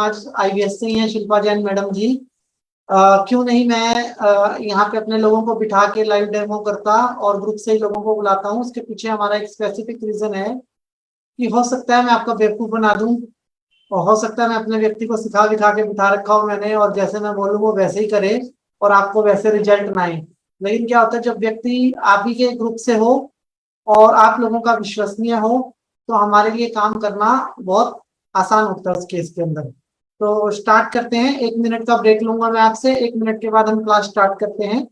आज आईवीएस से ही हैं शिल्पा जैन मैडम जी। क्यों नहीं मैं यहाँ पे अपने लोगों को बिठा के लाइव डेमो करता और ग्रुप से ही लोगों को बुलाता हूँ। उसके पीछे हमारा एक स्पेसिफिक रीजन है कि हो सकता है मैं आपका बेवकूफ बना दूं और हो सकता है मैं अपने व्यक्ति को सिखा दिखा के बिठा रखा हूं मैंने, और जैसे मैं बोलूँ वो वैसे ही करे और आपको वैसे रिजल्ट ना आए। लेकिन क्या होता है जब व्यक्ति आप ही के ग्रुप से हो और आप लोगों का विश्वसनीय हो तो हमारे लिए काम करना बहुत आसान होता है उस केस के अंदर। तो स्टार्ट करते हैं। 1 मिनट का ब्रेक लूंगा मैं आपसे। 1 मिनट के बाद हम क्लास स्टार्ट करते हैं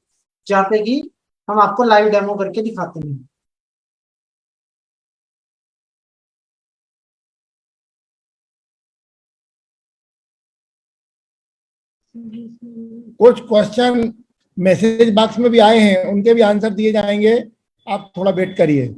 जहाँ पे कि हम आपको लाइव डेमो करके दिखाते हैं। कुछ क्वेश्चन मैसेज बॉक्स में भी आए हैं, उनके भी आंसर दिए जाएंगे। आप थोड़ा वेट करिए।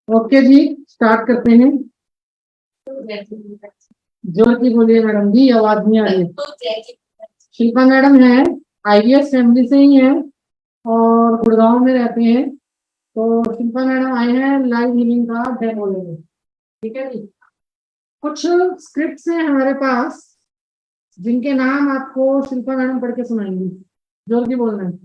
ओके जी, स्टार्ट करते हैं। जोर की बोलिए मैडम जी, आवाज नहीं आ रही। शिल्पा मैडम है, आईवीएस फैमिली से ही है और गुड़गांव में रहते हैं। तो शिल्पा मैडम आए हैं लाइव हीलिंग का डेमो लेने। ठीक है जी। कुछ स्क्रिप्ट्स हैं हमारे पास जिनके नाम आपको शिल्पा मैडम पढ़ के सुनाएंगी। जोर की बोलना है।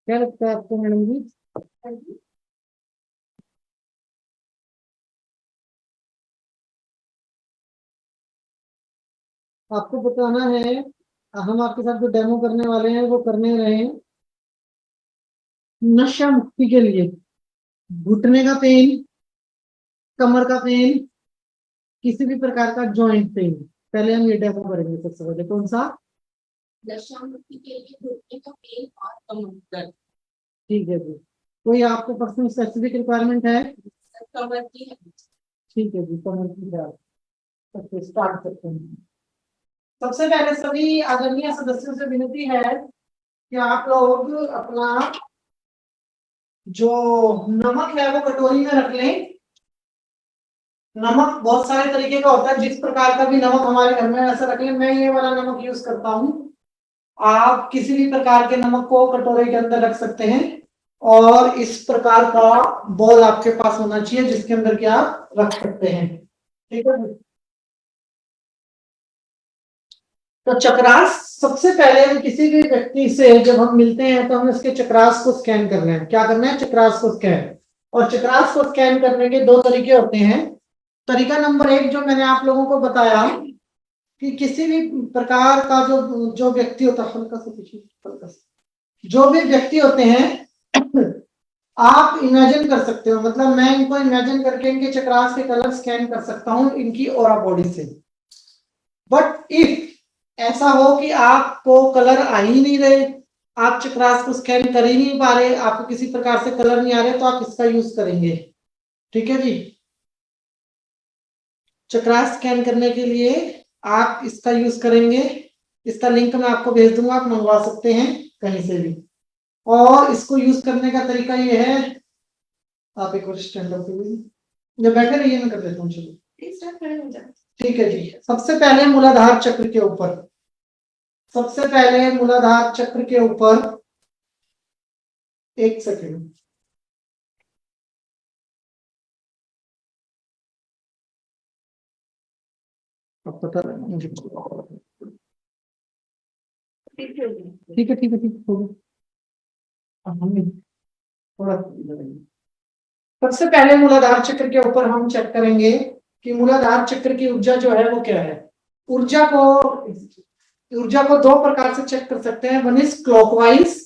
क्या लगता है आपको मैडम जी? आपको बताना है, हम आपके साथ जो डेमो करने वाले हैं वो करने रहे हैं नशा मुक्ति के लिए। घुटने का पेन, कमर का पेन, किसी भी प्रकार का जॉइंट पेन। पहले हम ये डेमो करेंगे। सबसे पहले कौन सा? नशा मुक्ति के लिए घुटने का पेन और कमर दर्द। ठीक है जी। कोई आपको पर्सनल स्पेसिफिक रिक्वायरमेंट है? कमर की है। ठीक है जी, कमर की दर्द। स्टार्ट करते हैं। सबसे पहले सभी आदरणीय सदस्यों से विनती है कि आप लोग अपना जो नमक है वो कटोरी में रख लें। नमक बहुत सारे तरीके का होता है, जिस प्रकार का भी नमक हमारे घर में ऐसा रख लें। मैं ये वाला नमक यूज करता हूँ। आप किसी भी प्रकार के नमक को कटोरे के अंदर रख सकते हैं और इस प्रकार का बॉल आपके पास होना चाहिए जिसके अंदर के आप रख सकते हैं। ठीक है। तो चक्रास सबसे पहले हम किसी भी व्यक्ति से जब हम मिलते हैं तो हमें उसके चक्रास को स्कैन करना है। क्या करना है? चक्रास को स्कैन। और चक्रास को स्कैन करने के दो तरीके होते हैं। तरीका नंबर 1 जो मैंने आप लोगों को बताया कि किसी भी प्रकार का जो व्यक्ति होता है, हल्का सा पीछे, हल्का सा, जो भी व्यक्ति होते हैं आप इमेजिन कर सकते हो, मतलब मैं इनको इमेजिन करके इनके चक्रास के कलर स्कैन कर सकता हूं इनकी ऑरा बॉडी से। बट इफ ऐसा हो कि आपको कलर आ ही नहीं रहे, आप चक्रास को स्कैन कर ही नहीं पा रहे, आपको किसी प्रकार से कलर नहीं आ रहे, तो आप इसका यूज करेंगे। ठीक है जी, चक्रास स्कैन करने के लिए आप इसका यूज करेंगे। इसका लिंक मैं आपको भेज दूंगा, आप मंगवा सकते हैं कहीं से भी। और इसको यूज करने का तरीका ये है, आप एक बार स्टैंड अप जब बैठे रहिए, मैं कर देता हूँ। चलो ठीक है जी। सबसे पहले मूलाधार चक्र के ऊपर, सबसे पहले मूलाधार चक्र के ऊपर, एक सेकेंड, अब पता मुझे, ठीक है ठीक है ठीक है, हो गया। अब हमें थोड़ा, सबसे पहले मूलाधार चक्र के ऊपर हम चेक करेंगे कि मूलाधार चक्र की ऊर्जा जो है वो क्या है। ऊर्जा को दो प्रकार से चेक कर सकते हैं, वन इज क्लॉकवाइज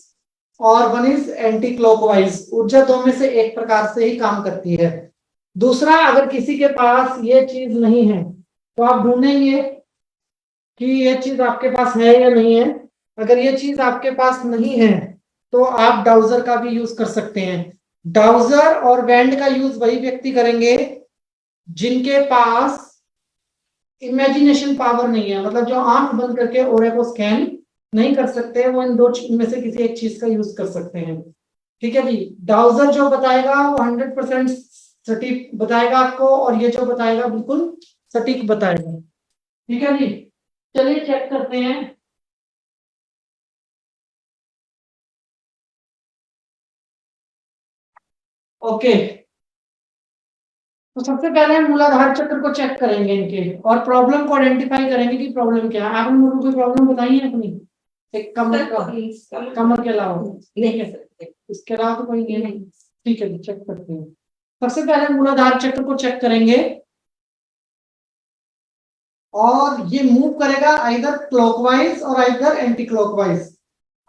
और वन इज एंटी क्लॉकवाइज। ऊर्जा दो में से एक प्रकार से ही काम करती है। दूसरा, अगर किसी के पास ये चीज नहीं है तो आप ढूंढेंगे कि ये चीज आपके पास है या नहीं है। अगर ये चीज आपके पास नहीं है तो आप डाउजर का भी यूज कर सकते हैं। डाउजर और बैंड का यूज वही व्यक्ति करेंगे जिनके पास इमेजिनेशन पावर नहीं है, मतलब जो आंख बंद करके ओरे को स्कैन नहीं कर सकते, वो इन दो में से किसी एक चीज का यूज कर सकते हैं। ठीक है जी, डाउजर जो बताएगा वो 100% सटीक बताएगा आपको, और ये जो बताएगा बिल्कुल सटीक बताएगा। ठीक है जी, चलिए चेक करते हैं। ओके, तो सबसे पहले हम मूलाधार चक्र को चेक करेंगे इनके, और प्रॉब्लम को आइडेंटिफाई करेंगे कि प्रॉब्लम क्या है। आपने मुझे कोई प्रॉब्लम बताई है अपनी, एक कमर का, कमर के अलावा नहीं है, इसके अलावा तो कोई नहीं। ठीक है, चेक करते हैं। सबसे पहले मूलाधार चक्र को चेक करेंगे, और ये मूव करेगा आइदर क्लॉकवाइज और आइदर एंटी क्लॉकवाइज।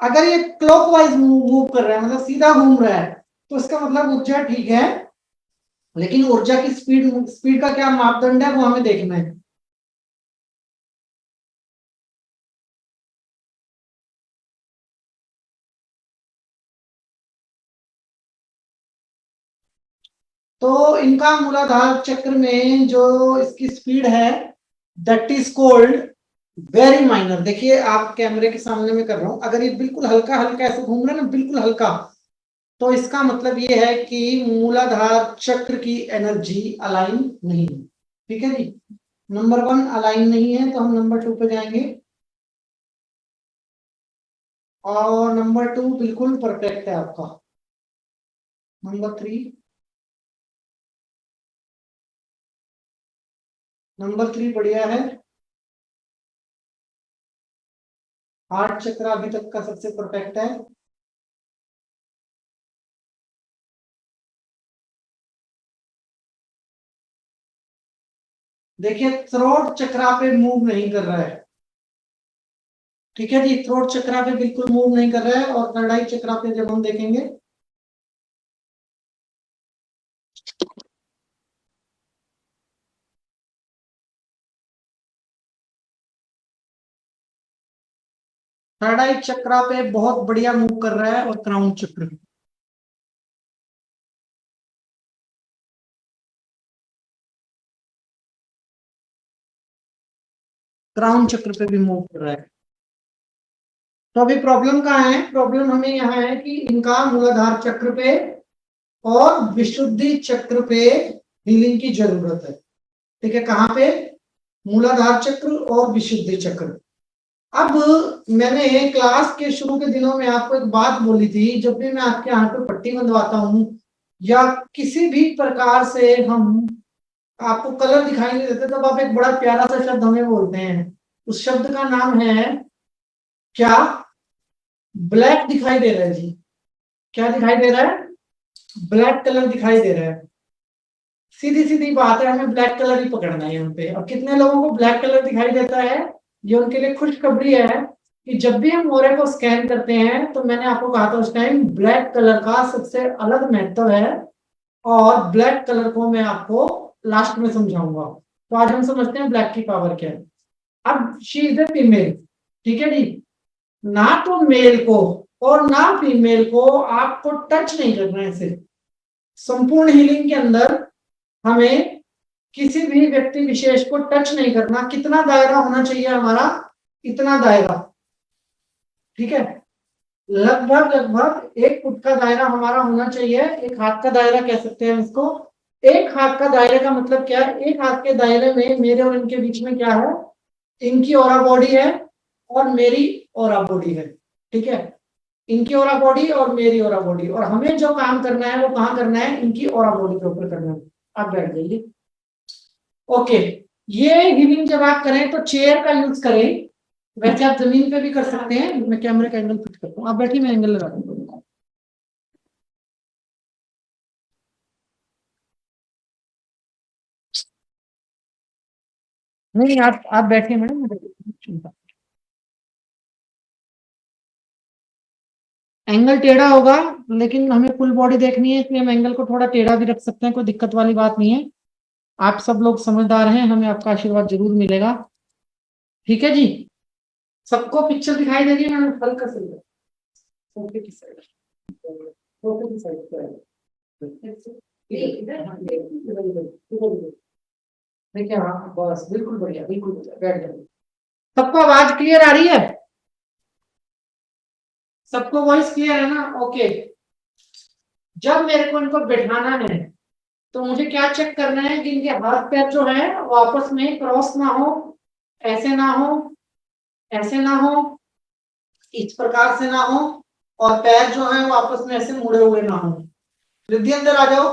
अगर ये क्लॉकवाइज मूव कर रहा है, मतलब सीधा घूम रहा है, तो इसका मतलब ऊर्जा ठीक है। लेकिन ऊर्जा की स्पीड का क्या मापदंड है वो हमें देखना है। तो इनका मूलाधार चक्र में जो इसकी स्पीड है that is called very minor. देखिए आप कैमरे के सामने में कर रहा हूं, अगर ये बिल्कुल हल्का हल्का ऐसे घूम रहा है ना, बिल्कुल हल्का, तो इसका मतलब ये है कि मूलाधार चक्र की एनर्जी अलाइन नहीं है। ठीक है जी, नंबर 1 अलाइन नहीं है, तो हम नंबर 2 पे जाएंगे, और नंबर 2 बिल्कुल परफेक्ट है आपका। नंबर 3, नंबर 3 बढ़िया है। हार्ट चक्र अभी तक का सबसे परफेक्ट है। देखिए थ्रोट चक्रा पे मूव नहीं कर रहा है। ठीक है जी, थ्रोट चक्रा पे बिल्कुल मूव नहीं कर रहा है। और थर्ड आई चक्रा पे जब हम देखेंगे, थर्ड आई चक्रा पे बहुत बढ़िया मूव कर रहा है। और क्राउन चक्र, क्राउन चक्र पे भी मूव कर रहा है। तो अभी प्रॉब्लम कहाँ है? प्रॉब्लम हमें यहाँ है कि इनका मूलाधार चक्र पे और विशुद्धि चक्र पे हीलिंग की जरूरत है। ठीक है, कहाँ पे? मूलाधार चक्र और विशुद्धि चक्र। अब मैंने क्लास के शुरू के दिनों में आपको एक बात बोली थी, जब भी मैं आपके हाथ पे पट्टी बंधवाता हूँ या किसी भी प्रकार से हम आपको कलर दिखाई नहीं देते, तब आप एक बड़ा प्यारा सा शब्द हमें बोलते हैं। उस शब्द का नाम है क्या? ब्लैक दिखाई दे रहा है जी। क्या दिखाई दे रहा है? ब्लैक कलर दिखाई दे रहा है। सीधी सीधी बात है, हमें ब्लैक कलर ही पकड़ना है यहाँ पे। अब कितने लोगों को ब्लैक कलर दिखाई देता है, ये उनके लिए खुशखबरी है कि जब भी हम मोरे को स्कैन करते हैं, तो मैंने आपको कहा था उस टाइम ब्लैक कलर का सबसे अलग महत्व है, और ब्लैक कलर को मैं आपको लास्ट में समझाऊंगा। तो आज हम समझते हैं ब्लैक की पावर क्या है। अब शी इज ए फीमेल, ठीक है जी। ना तो मेल को और ना फीमेल को आपको टच नहीं करना है। सिर्फ संपूर्ण हीलिंग के अंदर हमें किसी भी व्यक्ति विशेष को टच नहीं करना। कितना दायरा होना चाहिए हमारा, इतना दायरा, ठीक है। लगभग लगभग 1 फुट का दायरा हमारा होना चाहिए। 1 हाथ का दायरा कह सकते हैं हम इसको। 1 हाथ का दायरे का मतलब क्या है, 1 हाथ के दायरे में मेरे और इनके बीच में क्या है, इनकी ऑरा बॉडी है और मेरी ऑरा बॉडी है, ठीक है। इनकी ऑरा बॉडी और मेरी ऑरा बॉडी, और हमें जो काम करना है वो कहाँ करना है, इनकी ऑरा बॉडी के ऊपर करना है। आप बैठ जाइए। ओके, ये हीलिंग जब आप करें तो चेयर का यूज करें। वैसे आप जमीन पे भी कर सकते हैं। मैं कैमरे का एंगल फिट करता हूँ, आप बैठिए, मैं एंगल लगा दूंगा। नहीं, आप बैठिए मैडम, मैं चिंता। एंगल टेढ़ा होगा, लेकिन हमें फुल बॉडी देखनी है, इसलिए हम एंगल को थोड़ा टेढ़ा भी रख सकते हैं, कोई दिक्कत वाली बात नहीं है। आप सब लोग समझदार हैं, हमें आपका आशीर्वाद जरूर मिलेगा, ठीक है जी। सबको पिक्चर दिखाई दे रही है मैडम, हल्का से सोफे की साइड, सोफे की साइड पे देखिए। हाँ बस, बिल्कुल बढ़िया, बिल्कुल बढ़िया, बैठ जाइए। सबको आवाज क्लियर आ रही है, सबको वॉइस क्लियर है ना, ओके। जब मेरे को इनको बैठाना है, तो मुझे क्या चेक करना है कि इनके हाथ पैर जो है वो आपस में क्रॉस ना हो, ऐसे ना हो, ऐसे ना हो, इस प्रकार से ना हो, और पैर जो है वो आपस में ऐसे मुड़े हुए ना हो। रिद्धि अंदर आ जाओ।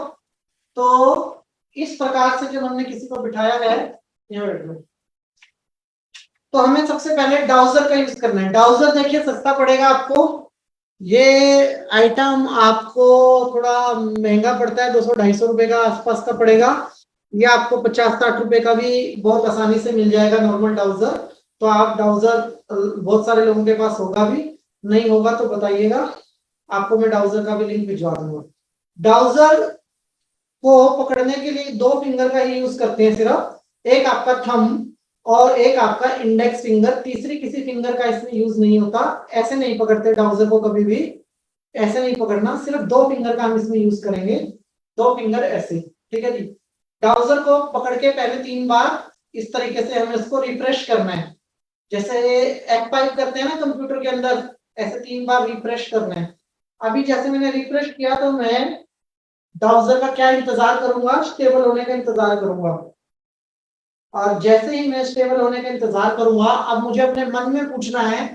तो इस प्रकार से जब हमने किसी को बिठाया है, यहाँ बैठ लो, तो हमें सबसे पहले डाउजर का यूज करना है। डाउजर देखिए सस्ता पड़ेगा आपको, ये आइटम आपको थोड़ा महंगा पड़ता है, 200-250 रुपए का आसपास का पड़ेगा। ये आपको 50-60 रुपए का भी बहुत आसानी से मिल जाएगा, नॉर्मल डाउजर। तो आप डाउजर बहुत सारे लोगों के पास होगा भी, नहीं होगा तो बताइएगा, आपको मैं डाउजर का भी लिंक भिजवा दूंगा। डाउजर को पकड़ने के लिए 2 फिंगर का ही यूज करते हैं सिर्फ, एक आपका थंब और एक आपका इंडेक्स फिंगर। तीसरी किसी फिंगर का इसमें यूज नहीं होता। ऐसे नहीं पकड़ते डाउजर को कभी भी, ऐसे नहीं पकड़ना, सिर्फ 2 फिंगर का हम इसमें यूज करेंगे। 2 फिंगर ऐसे, ठीक है जी। डाउजर को पकड़ के पहले 3 बार इस तरीके से हमें इसको रिफ्रेश करना है, जैसे F5 करते हैं ना कंप्यूटर के अंदर, ऐसे 3 बार रिफ्रेश करना है। अभी जैसे मैंने रिफ्रेश किया, तो मैं डाउजर का क्या इंतजार करूंगा, स्टेबल होने का इंतजार करूंगा। और जैसे ही मैं स्टेबल होने का इंतजार करूंगा, अब मुझे अपने मन में पूछना है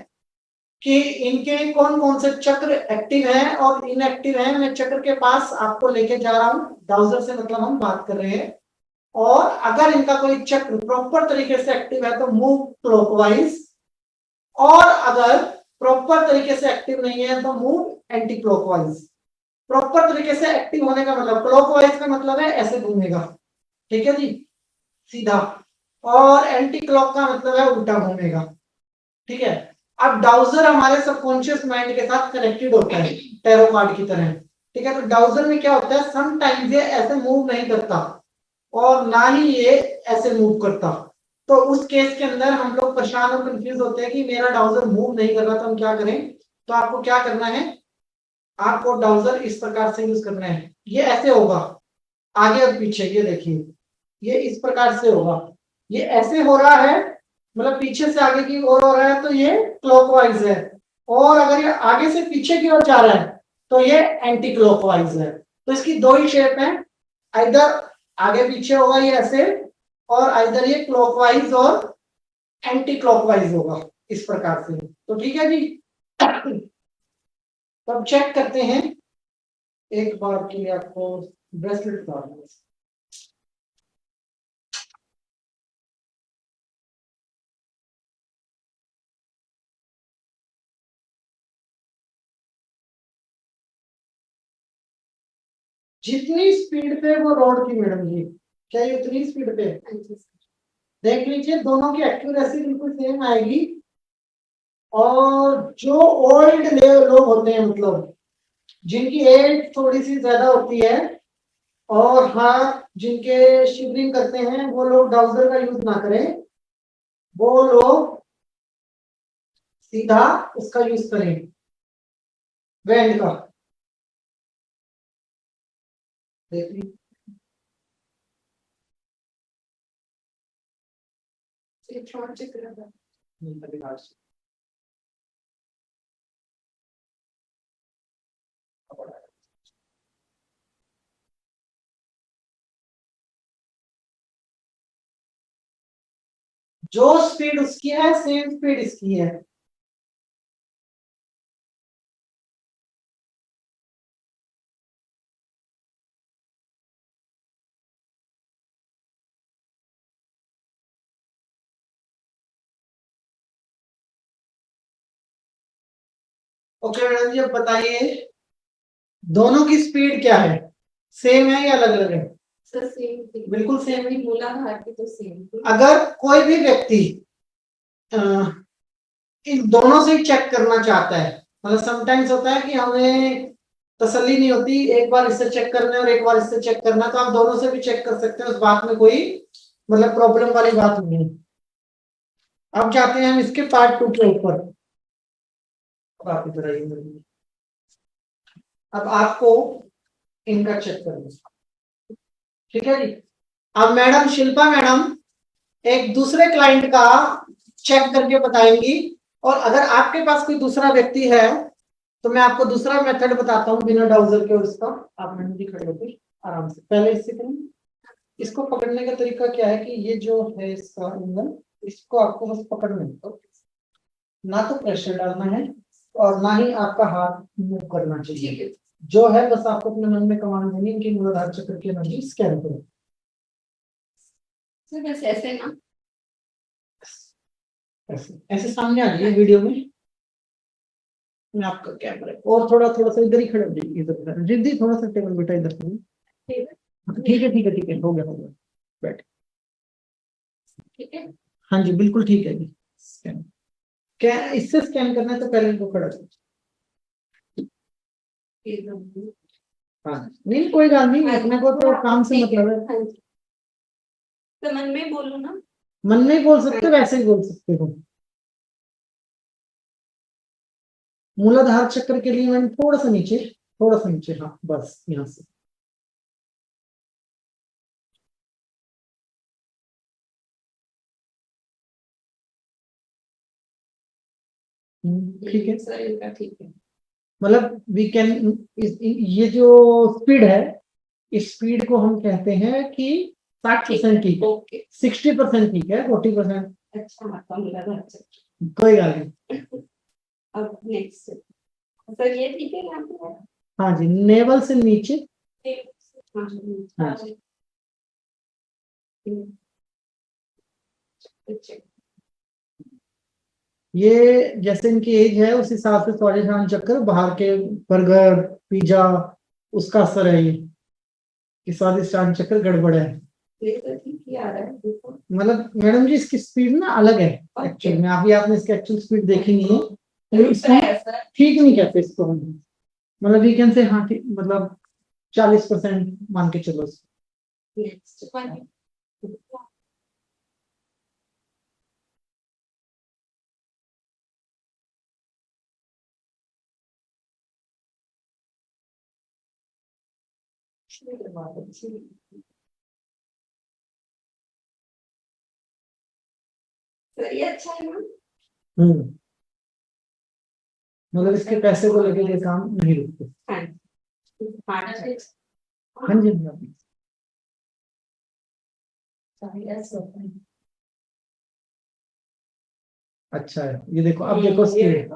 कि इनके कौन कौन से चक्र एक्टिव हैं और इनएक्टिव हैं। मैं चक्र के पास आपको लेके जा रहा हूं, डाउजर से मतलब हम बात कर रहे हैं। और अगर इनका कोई चक्र प्रॉपर तरीके से एक्टिव है तो मूव क्लॉकवाइज, और अगर प्रॉपर तरीके से एक्टिव नहीं है तो मूव एंटी क्लॉकवाइज। प्रॉपर तरीके से एक्टिव होने का मतलब, क्लॉकवाइज का मतलब है ऐसे घूमेगा, ठीक है जी, सीधा। और एंटी क्लॉक का मतलब है उल्टा घूमेगा, ठीक है। अब डाउजर हमारे सबकॉन्शियस माइंड के साथ कनेक्टेड होता है, टैरो कार्ड की तरह, ठीक है। तो डाउजर में क्या होता है, समटाइम्स ये ऐसे मूव नहीं करता और ना ही ये ऐसे मूव करता। तो उस केस के अंदर हम लोग परेशान और कंफ्यूज होते हैं कि मेरा डाउजर मूव नहीं कर रहा, तो हम क्या करें। तो आपको क्या करना है, आपको डाउजर इस प्रकार से यूज करना है। ये ऐसे होगा, आगे और पीछे, ये देखिए, ये इस प्रकार से होगा। ये ऐसे हो रहा है, मतलब पीछे से आगे की ओर हो रहा है, तो ये क्लॉकवाइज है। और अगर ये आगे से पीछे की ओर जा रहा है, तो ये एंटी क्लॉकवाइज है। तो इसकी 2 ही शेप है, इधर आगे पीछे होगा ये ऐसे, और इधर ये क्लॉकवाइज और एंटी क्लॉकवाइज होगा, इस प्रकार से। तो ठीक है जी। तो अब चेक करते हैं, एक बार के लिए आपको ब्रेसलेट डालना है। जितनी स्पीड पे वो रोड की मैडम जी, क्या ये उतनी स्पीड पे है? हाँ जी सर। देख लीजिए दोनों की एक्यूरेसी बिल्कुल सेम आएगी। और जो ओल्ड लोग होते हैं, मतलब जिनकी एज थोड़ी सी ज्यादा होती है और हाथ जिनके शिवरिंग करते हैं, वो लोग डाउजर का यूज ना करें, वो लोग सीधा उसका यूज करें, बैंड का। देख लीजिए इलेक्ट्रॉन चेक कर रहा है। जो स्पीड उसकी है सेम स्पीड इसकी है। ओके मैडम जी, अब बताइए दोनों की स्पीड क्या है, सेम है या अलग अलग है? सर सेम थी, बिल्कुल सेम ही। मूलाधार की तो सेम थी। अगर कोई भी व्यक्ति अ, इन दोनों से ही चेक करना चाहता है, मतलब समटाइम्स होता है कि हमें तसल्ली नहीं होती, एक बार इससे चेक करना है और एक बार इससे चेक करना, तो आप दोनों से भी चेक कर सकते हैं, उस बात में कोई मतलब प्रॉब्लम वाली बात नहीं है। अब जाते हैं हम इसके पार्ट 2 के ऊपर। अब आप इधर आइए। अब आपको इनका चेक करना है। ठीक है जी। अब मैडम शिल्पा मैडम एक दूसरे क्लाइंट का चेक करके बताएंगी, और अगर आपके पास कोई दूसरा व्यक्ति है तो मैं आपको दूसरा मेथड बताता हूँ बिना डाउजर के। और इसका आप मैडम जी खड़े होकर आराम से पहले इससे करें। इसको पकड़ने का तरीका क्या है कि ये जो है इसका एंगल, इसको आपको बस पकड़ना है, ना तो प्रेशर डालना है और ना ही आपका हाथ मूव करना चाहिए। जो है बस आपको अपने मन में कमांड देनी है कि मूलाधार चक्र की एनर्जी स्कैन करो। सर बस ऐसे ना, ऐसे ऐसे सामने आ जाइए वीडियो में। मैं आपका कैमरा और थोड़ा थोड़ा सा इधर ही खड़े हो जाइए, इधर जिद्दी थोड़ा सा टेबल बेटा इधर से। ठीक है। ठीक है ठीक है ठीक है, हो गया बैठ। ठीक है। हाँ जी बिल्कुल ठीक है जी। स्कैन क्या इससे स्कैन करना है तो पहले इनको खड़ा करो। एकदम। हाँ नहीं कोई बात नहीं, अपने को तो काम से मतलब है। हाँ जी। तो मन में बोलो ना। मन में ही बोल सकते हो, वैसे ही बोल सकते हो। मूलाधार चक्र के लिए मैंने थोड़ा सा नीचे, थोड़ा सा नीचे, हाँ बस यहाँ से। ठीक है। सर इनका ठीक है। मतलब वी कैन, ये जो स्पीड है, इस स्पीड को हम कहते हैं कि 60% ठीक है, ओके। 60% ठीक है, 40% अच्छा आपका मूलाधार चक्र। कोई बात नहीं। अब नेक्स्ट सर ये ठीक है यहाँ पे। हाँ जी नेवल से नीचे। हाँ जी। हाँ। अच्छा। ये जैसे इनकी एज है उस हिसाब से स्वादिष्टान चक्कर, बाहर के बर्गर पिज्जा उसका असर है ये कि स्वादिष्टान चक्कर गड़बड़ है। ये तो ठीक ही आ रहा है देखो। मतलब मैडम जी इसकी स्पीड ना अलग है एक्चुअल में, अभी आपने इसकी एक्चुअल स्पीड देखी नहीं है, लेकिन इसको ठीक नहीं कहते इसको हम, मतलब वी कैन से हाँ ठीक, मतलब 40% मान के चलो। नेक्स्ट सर ये अच्छा है ना। हम्म। मतलब इसके पैसे को लेके ये काम नहीं रुकते। हाँ जी। हाँ जी हाँ जी। अच्छा है, ये देखो अब देखो स्पीड,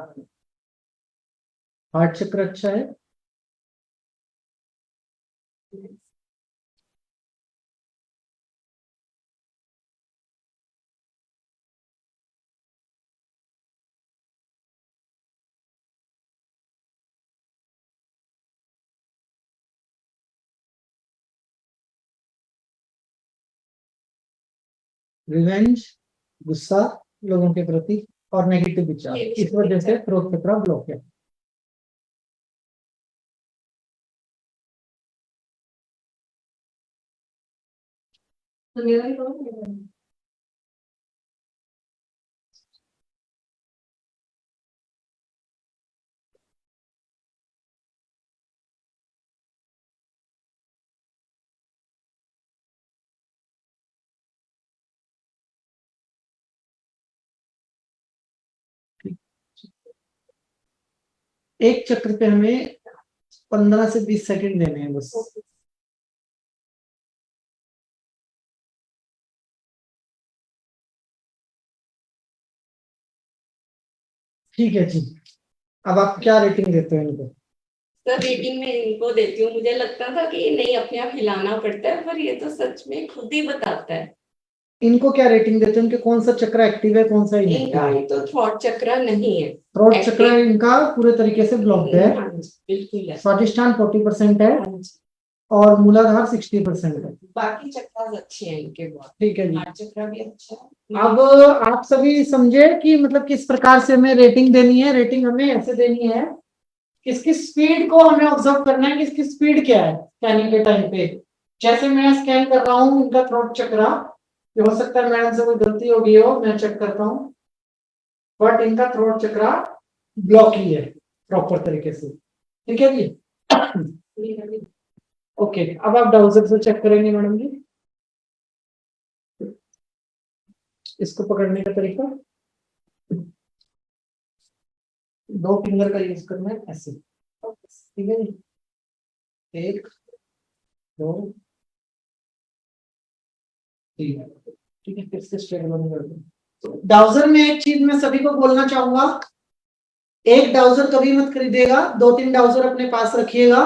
हार्ट चक्र अच्छा है। रिवेंज, गुस्सा लोगों के प्रति और नेगेटिव विचार, इस वजह से थ्रोट चक्रा ब्लॉक है। तो मेरा भी करो। एक चक्र पे हमें 15 से 20 सेकंड देने हैं बस। ठीक है जी, अब आप क्या रेटिंग देते हो इनको? सर रेटिंग में इनको देती हूँ, मुझे लगता था कि नहीं अपने आप हिलाना पड़ता है, पर ये तो सच में खुद ही बताता है। इनको क्या रेटिंग देते हो? इनके कौन सा चक्र एक्टिव है, कौन सा इनका इनएक्टिव है? तो थ्रॉट चक्र नहीं है, थ्रोट active। चक्र इनका पूरे तरीके से ब्लॉक्ड है। हाँ जी, बिल्कुल है। स्वादिष्टान 40% है हाँ जी। और मूलाधार 60% है। बाकी चक्र अच्छे हैं इनके बहुत। ठीक है जी। हार्ट चक्र भी अच्छा है। अब आप सभी समझे कि मतलब किस प्रकार से हमें रेटिंग देनी है। रेटिंग हमें ऐसे देनी है, किसकी स्पीड को हमें ऑब्जर्व करना है, किसकी स्पीड क्या है स्कैनिंग के टाइम पे। जैसे मैं स्कैन कर रहा हूँ इनका थ्रोट चक्रा, ये हो सकता है मैडम से कोई गलती हो गई हो, मैं चेक करता हूँ, बट इनका थ्रोट चक्रा ब्लॉक ही है प्रॉपर तरीके से। ठीक है जी। ओके, अब आप डाउजर से चेक करेंगे मैडम जी। इसको पकड़ने का तरीका, 2 फिंगर का यूज करना है ऐसे। ठीक है जी, 1 2 3। ठीक है, फिर से स्ट्रेट बंद कर दो। डाउजर में एक चीज मैं सभी को बोलना चाहूंगा, एक डाउजर कभी मत खरीदेगा, 2-3 डाउजर अपने पास रखिएगा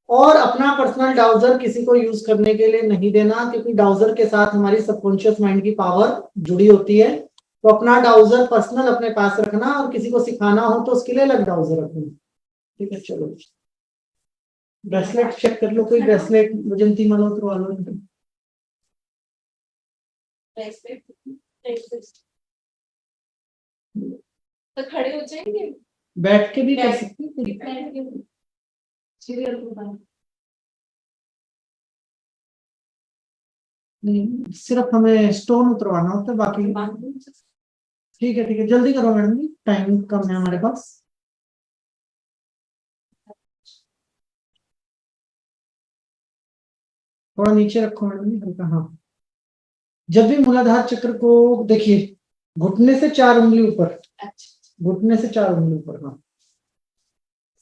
और अपना पर्सनल डाउजर किसी को यूज करने के लिए नहीं देना, क्योंकि डाउजर के साथ हमारी सबकॉन्शियस माइंड की पावर जुड़ी होती है। तो अपना डाउजर पर्सनल अपने पास रखना और किसी को सिखाना हो तो उसके लिए अलग डाउजर रखना। ठीक है, चलो ब्रेसलेट चेक कर लो, कोई ब्रेसलेट वजंती मल्होत्रा वालों। तो खड़े हो जाएंगे, बैठ के भी कर सकते हैं। सीरियल नहीं, सिर्फ हमें स्टोन उतरवाना होता है, बाकी ठीक है। ठीक है, जल्दी करो मैडम जी, टाइम कम है हमारे पास। थोड़ा नीचे रखो मैडम जी, हल्का। हाँ, जब भी मूलाधार चक्र को देखिए, घुटने से 4 उंगली ऊपर, अच्छा घुटने से 4 उंगली ऊपर। हाँ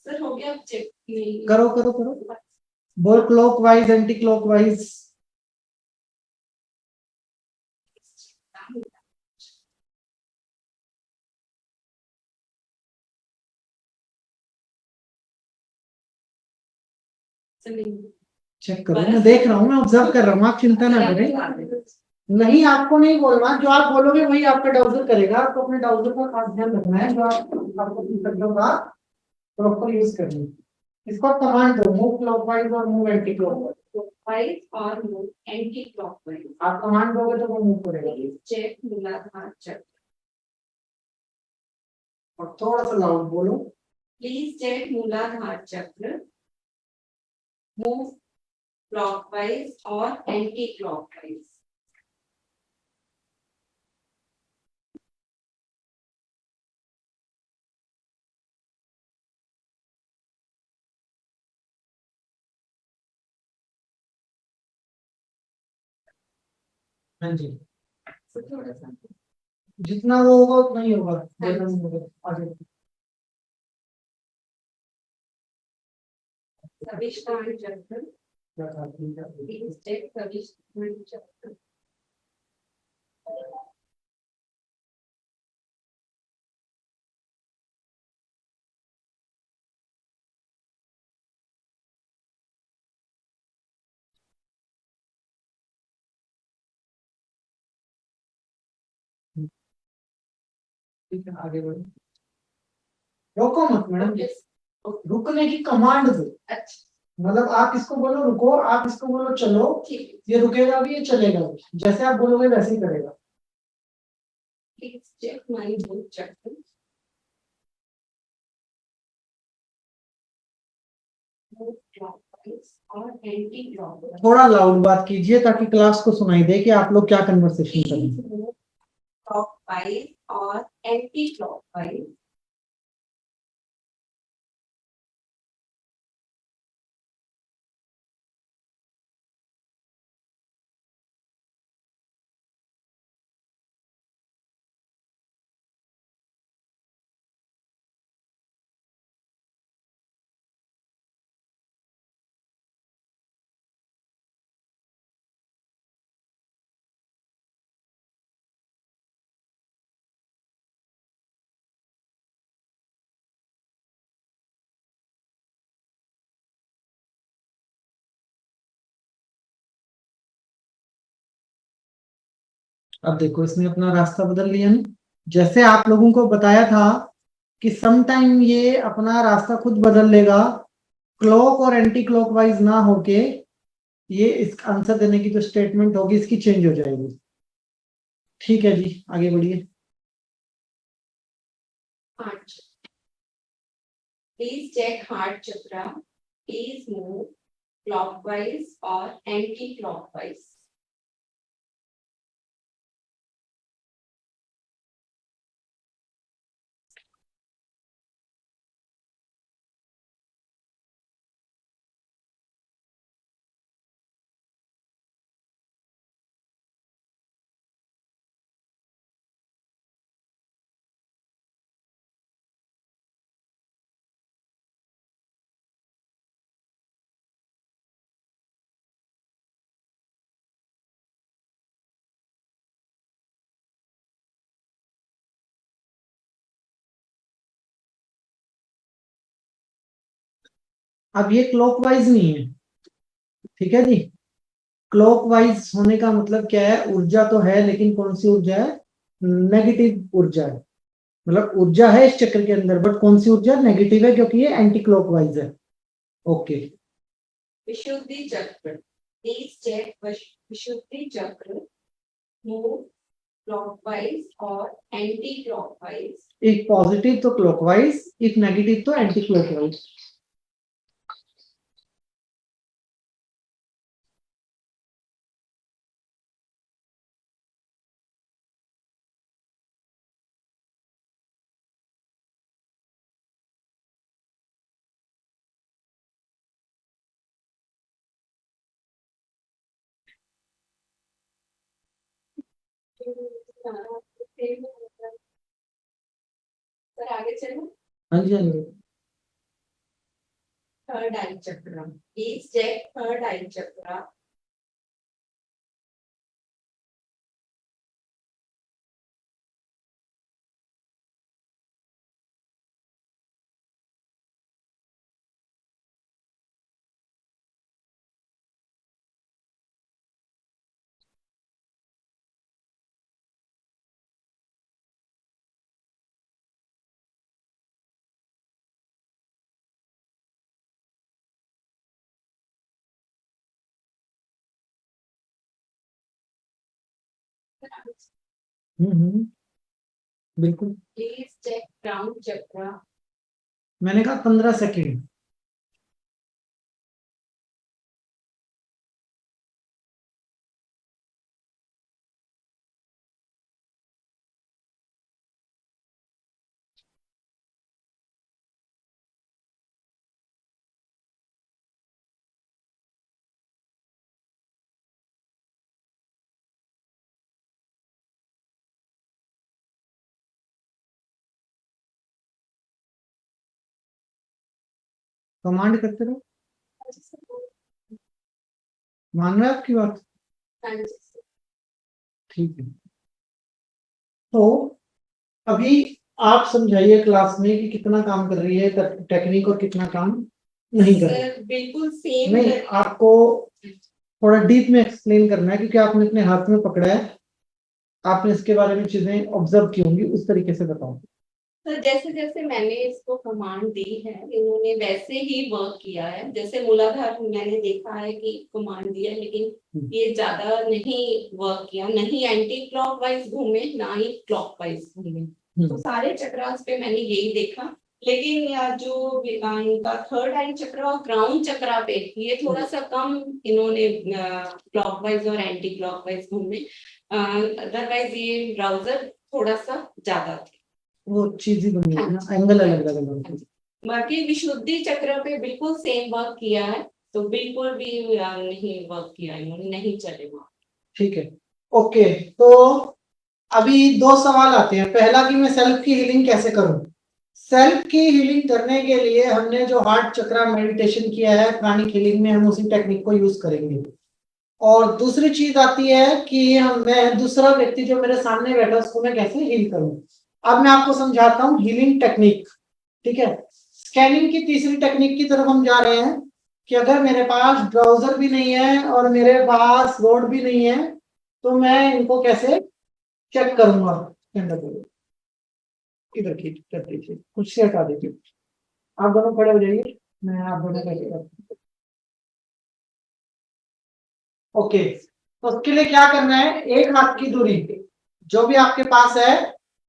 सर, हो गया चेक? नहीं करो करो करो, बोल clockwise anticlockwise. Check करो, मैं देख रहा हूँ, मैं ऑब्जर्व कर रहा हूँ, आप चिंता ना करें। नहीं, आपको नहीं बोलना, जो आप बोलोगे वही आपका डाउजर करेगा। आपको अपने डाउजर का खास ध्यान रखना है, जो आपको प्रॉपर यूज करनी है। इसको कमांड दो, मूव क्लॉकवाइज और मूव एंटी क्लॉकवाइज। और मूव एंटी क्लॉकवाइज। आप कमांड दोगे तो वो मूव करेगा। चेक मूलाधार चक्र। और थोड़ा सा लाउड बोलो। प्लीज चेक मूलाधार चक्र, मूव क्लॉकवाइज और एंटी क्लॉकवाइज। हाँ जी, थोड़ा सा जितना वो होगा उतना ही होगा। आगे स्वादिष्टान चक्र, प्लीज चेक स्वादिष्टान चक्र। ठीक है, आगे बढ़ो। रोको मत मैडम जी, रुकने की कमांड दो। अच्छा मतलब आप इसको बोलो रुको, आप इसको बोलो चलो, ठीक ये रुकेगा भी, ये चलेगा भी। जैसे आप बोलोगे वैसे ही करेगा। Please check my both chakras. Both clockwise और anti-clockwise. थोड़ा लाउड बात कीजिए ताकि क्लास को सुनाई दे कि आप लोग क्या कन्वर्सेशन कर रहे हैं। Clockwise और anti-clockwise. अब देखो इसने अपना रास्ता बदल लिया ना, जैसे आप लोगों को बताया था कि सम टाइम ये अपना रास्ता खुद बदल लेगा, क्लॉक और एंटी क्लॉकवाइज ना होके ये इस आंसर देने की जो स्टेटमेंट होगी इसकी चेंज हो जाएगी। ठीक है जी, आगे बढ़िए। Please check heart chakra. Please move clockwise or anti-clockwise. अब ये क्लॉकवाइज नहीं है, ठीक है जी। क्लॉकवाइज होने का मतलब क्या है, ऊर्जा तो है लेकिन कौन सी ऊर्जा है, नेगेटिव ऊर्जा है। मतलब ऊर्जा है इस चक्र के अंदर बट कौन सी ऊर्जा, नेगेटिव है, क्योंकि ये एंटी क्लॉकवाइज है। ओके। विशुद्धि चक्र। Please check विशुद्धि चक्र. Move clockwise और anti-clockwise. एक पॉजिटिव तो क्लॉकवाइज, एक नेगेटिव तो एंटी क्लॉकवाइज। सर आगे चलो। हाँ जी, हाँ जी। Third eye chakra. Please check third eye chakra. बिल्कुल। Please check crown chakra. मैंने कहा 15 सेकेंड। कमांड करते रहो, मान रहे आपकी बात, ठीक है। तो अभी आप समझाइए क्लास में कि कितना काम कर रही है टेक्निक और कितना काम नहीं कर रही है। सर बिल्कुल सेम। नहीं, आपको थोड़ा डीप में एक्सप्लेन करना है क्योंकि आपने अपने हाथ में पकड़ा है, आपने इसके बारे में चीजें ऑब्जर्व की होंगी, उस तरीके से बताओ। तो जैसे जैसे मैंने इसको कमांड दी है, इन्होंने वैसे ही वर्क किया है। जैसे मूलाधार मैंने देखा है कि कमांड दिया है, लेकिन ये ज्यादा नहीं वर्क किया, नहीं एंटी क्लॉकवाइज घूमे, ना ही क्लॉकवाइज घूमे। तो सारे चक्रास पे मैंने यही देखा। लेकिन जो इनका थर्ड आई चक्र और क्राउन चक्रा पे ये थोड़ा सा कम इन्होंने क्लॉकवाइज और एंटी क्लॉकवाइज घूमे। अदरवाइज ये ब्राउजर थोड़ा सा ज्यादा थे। वो चीज ही बनी है ना, एंगल अलग अलग है। बाकी विशुद्धि चक्र पे बिल्कुल सेम वर्क किया है, तो बिल्कुल भी नहीं वर्क किया इन्होंने, नहीं चलेगा। ठीक है, ओके। तो अभी दो सवाल आते हैं। पहला कि मैं सेल्फ की हीलिंग कैसे करूं। सेल्फ की हीलिंग करने के लिए हमने जो हार्ट चक्रा मेडिटेशन किया है प्राणिक हीलिंग में, हम उसी टेक्निक को यूज करेंगे। और दूसरी चीज आती है कि मैं दूसरा व्यक्ति जो मेरे सामने बैठा उसको मैं कैसे हील करूं। अब मैं आपको समझाता हूँ हीलिंग टेक्निक, ठीक है। स्कैनिंग की तीसरी टेक्निक की तरफ हम जा रहे हैं कि अगर मेरे पास ब्राउजर भी नहीं है और मेरे पास रोड भी नहीं है तो मैं इनको कैसे चेक करूंगा। इधर की कर दीजिए, कुछ से हटा दीजिए, आप दोनों खड़े हो जाइए, मैं आप दोनों खड़े। ओके, तो उसके लिए क्या करना है, एक हाथ की दूरी जो भी आपके पास है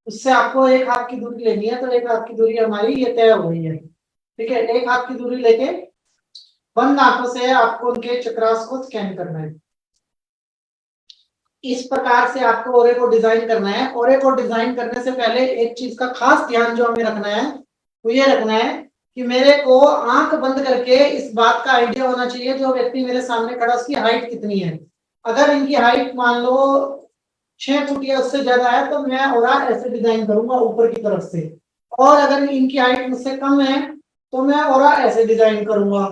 उससे आपको एक हाथ की दूरी लेनी है। तो एक हाथ की दूरी हमारी ये तय हो गई है, ठीक है। एक हाथ की दूरी लेके बंद आंखों से आपको उनके चक्रास को स्कैन करना है। इस प्रकार से आपको ओरे को डिजाइन करना है। ओरे को डिजाइन करने से पहले एक चीज का खास ध्यान जो हमें रखना है वो ये रखना है कि मेरे को आंख बंद करके इस बात का आइडिया होना चाहिए जो व्यक्ति मेरे सामने खड़ा उसकी हाइट कितनी है। अगर इनकी हाइट मान लो 6 फुट या उससे ज्यादा है तो मैं ओरा ऐसे डिजाइन करूंगा ऊपर की तरफ से, और अगर इनकी हाइट मुझसे कम है तो मैं ओरा ऐसे डिजाइन करूंगा,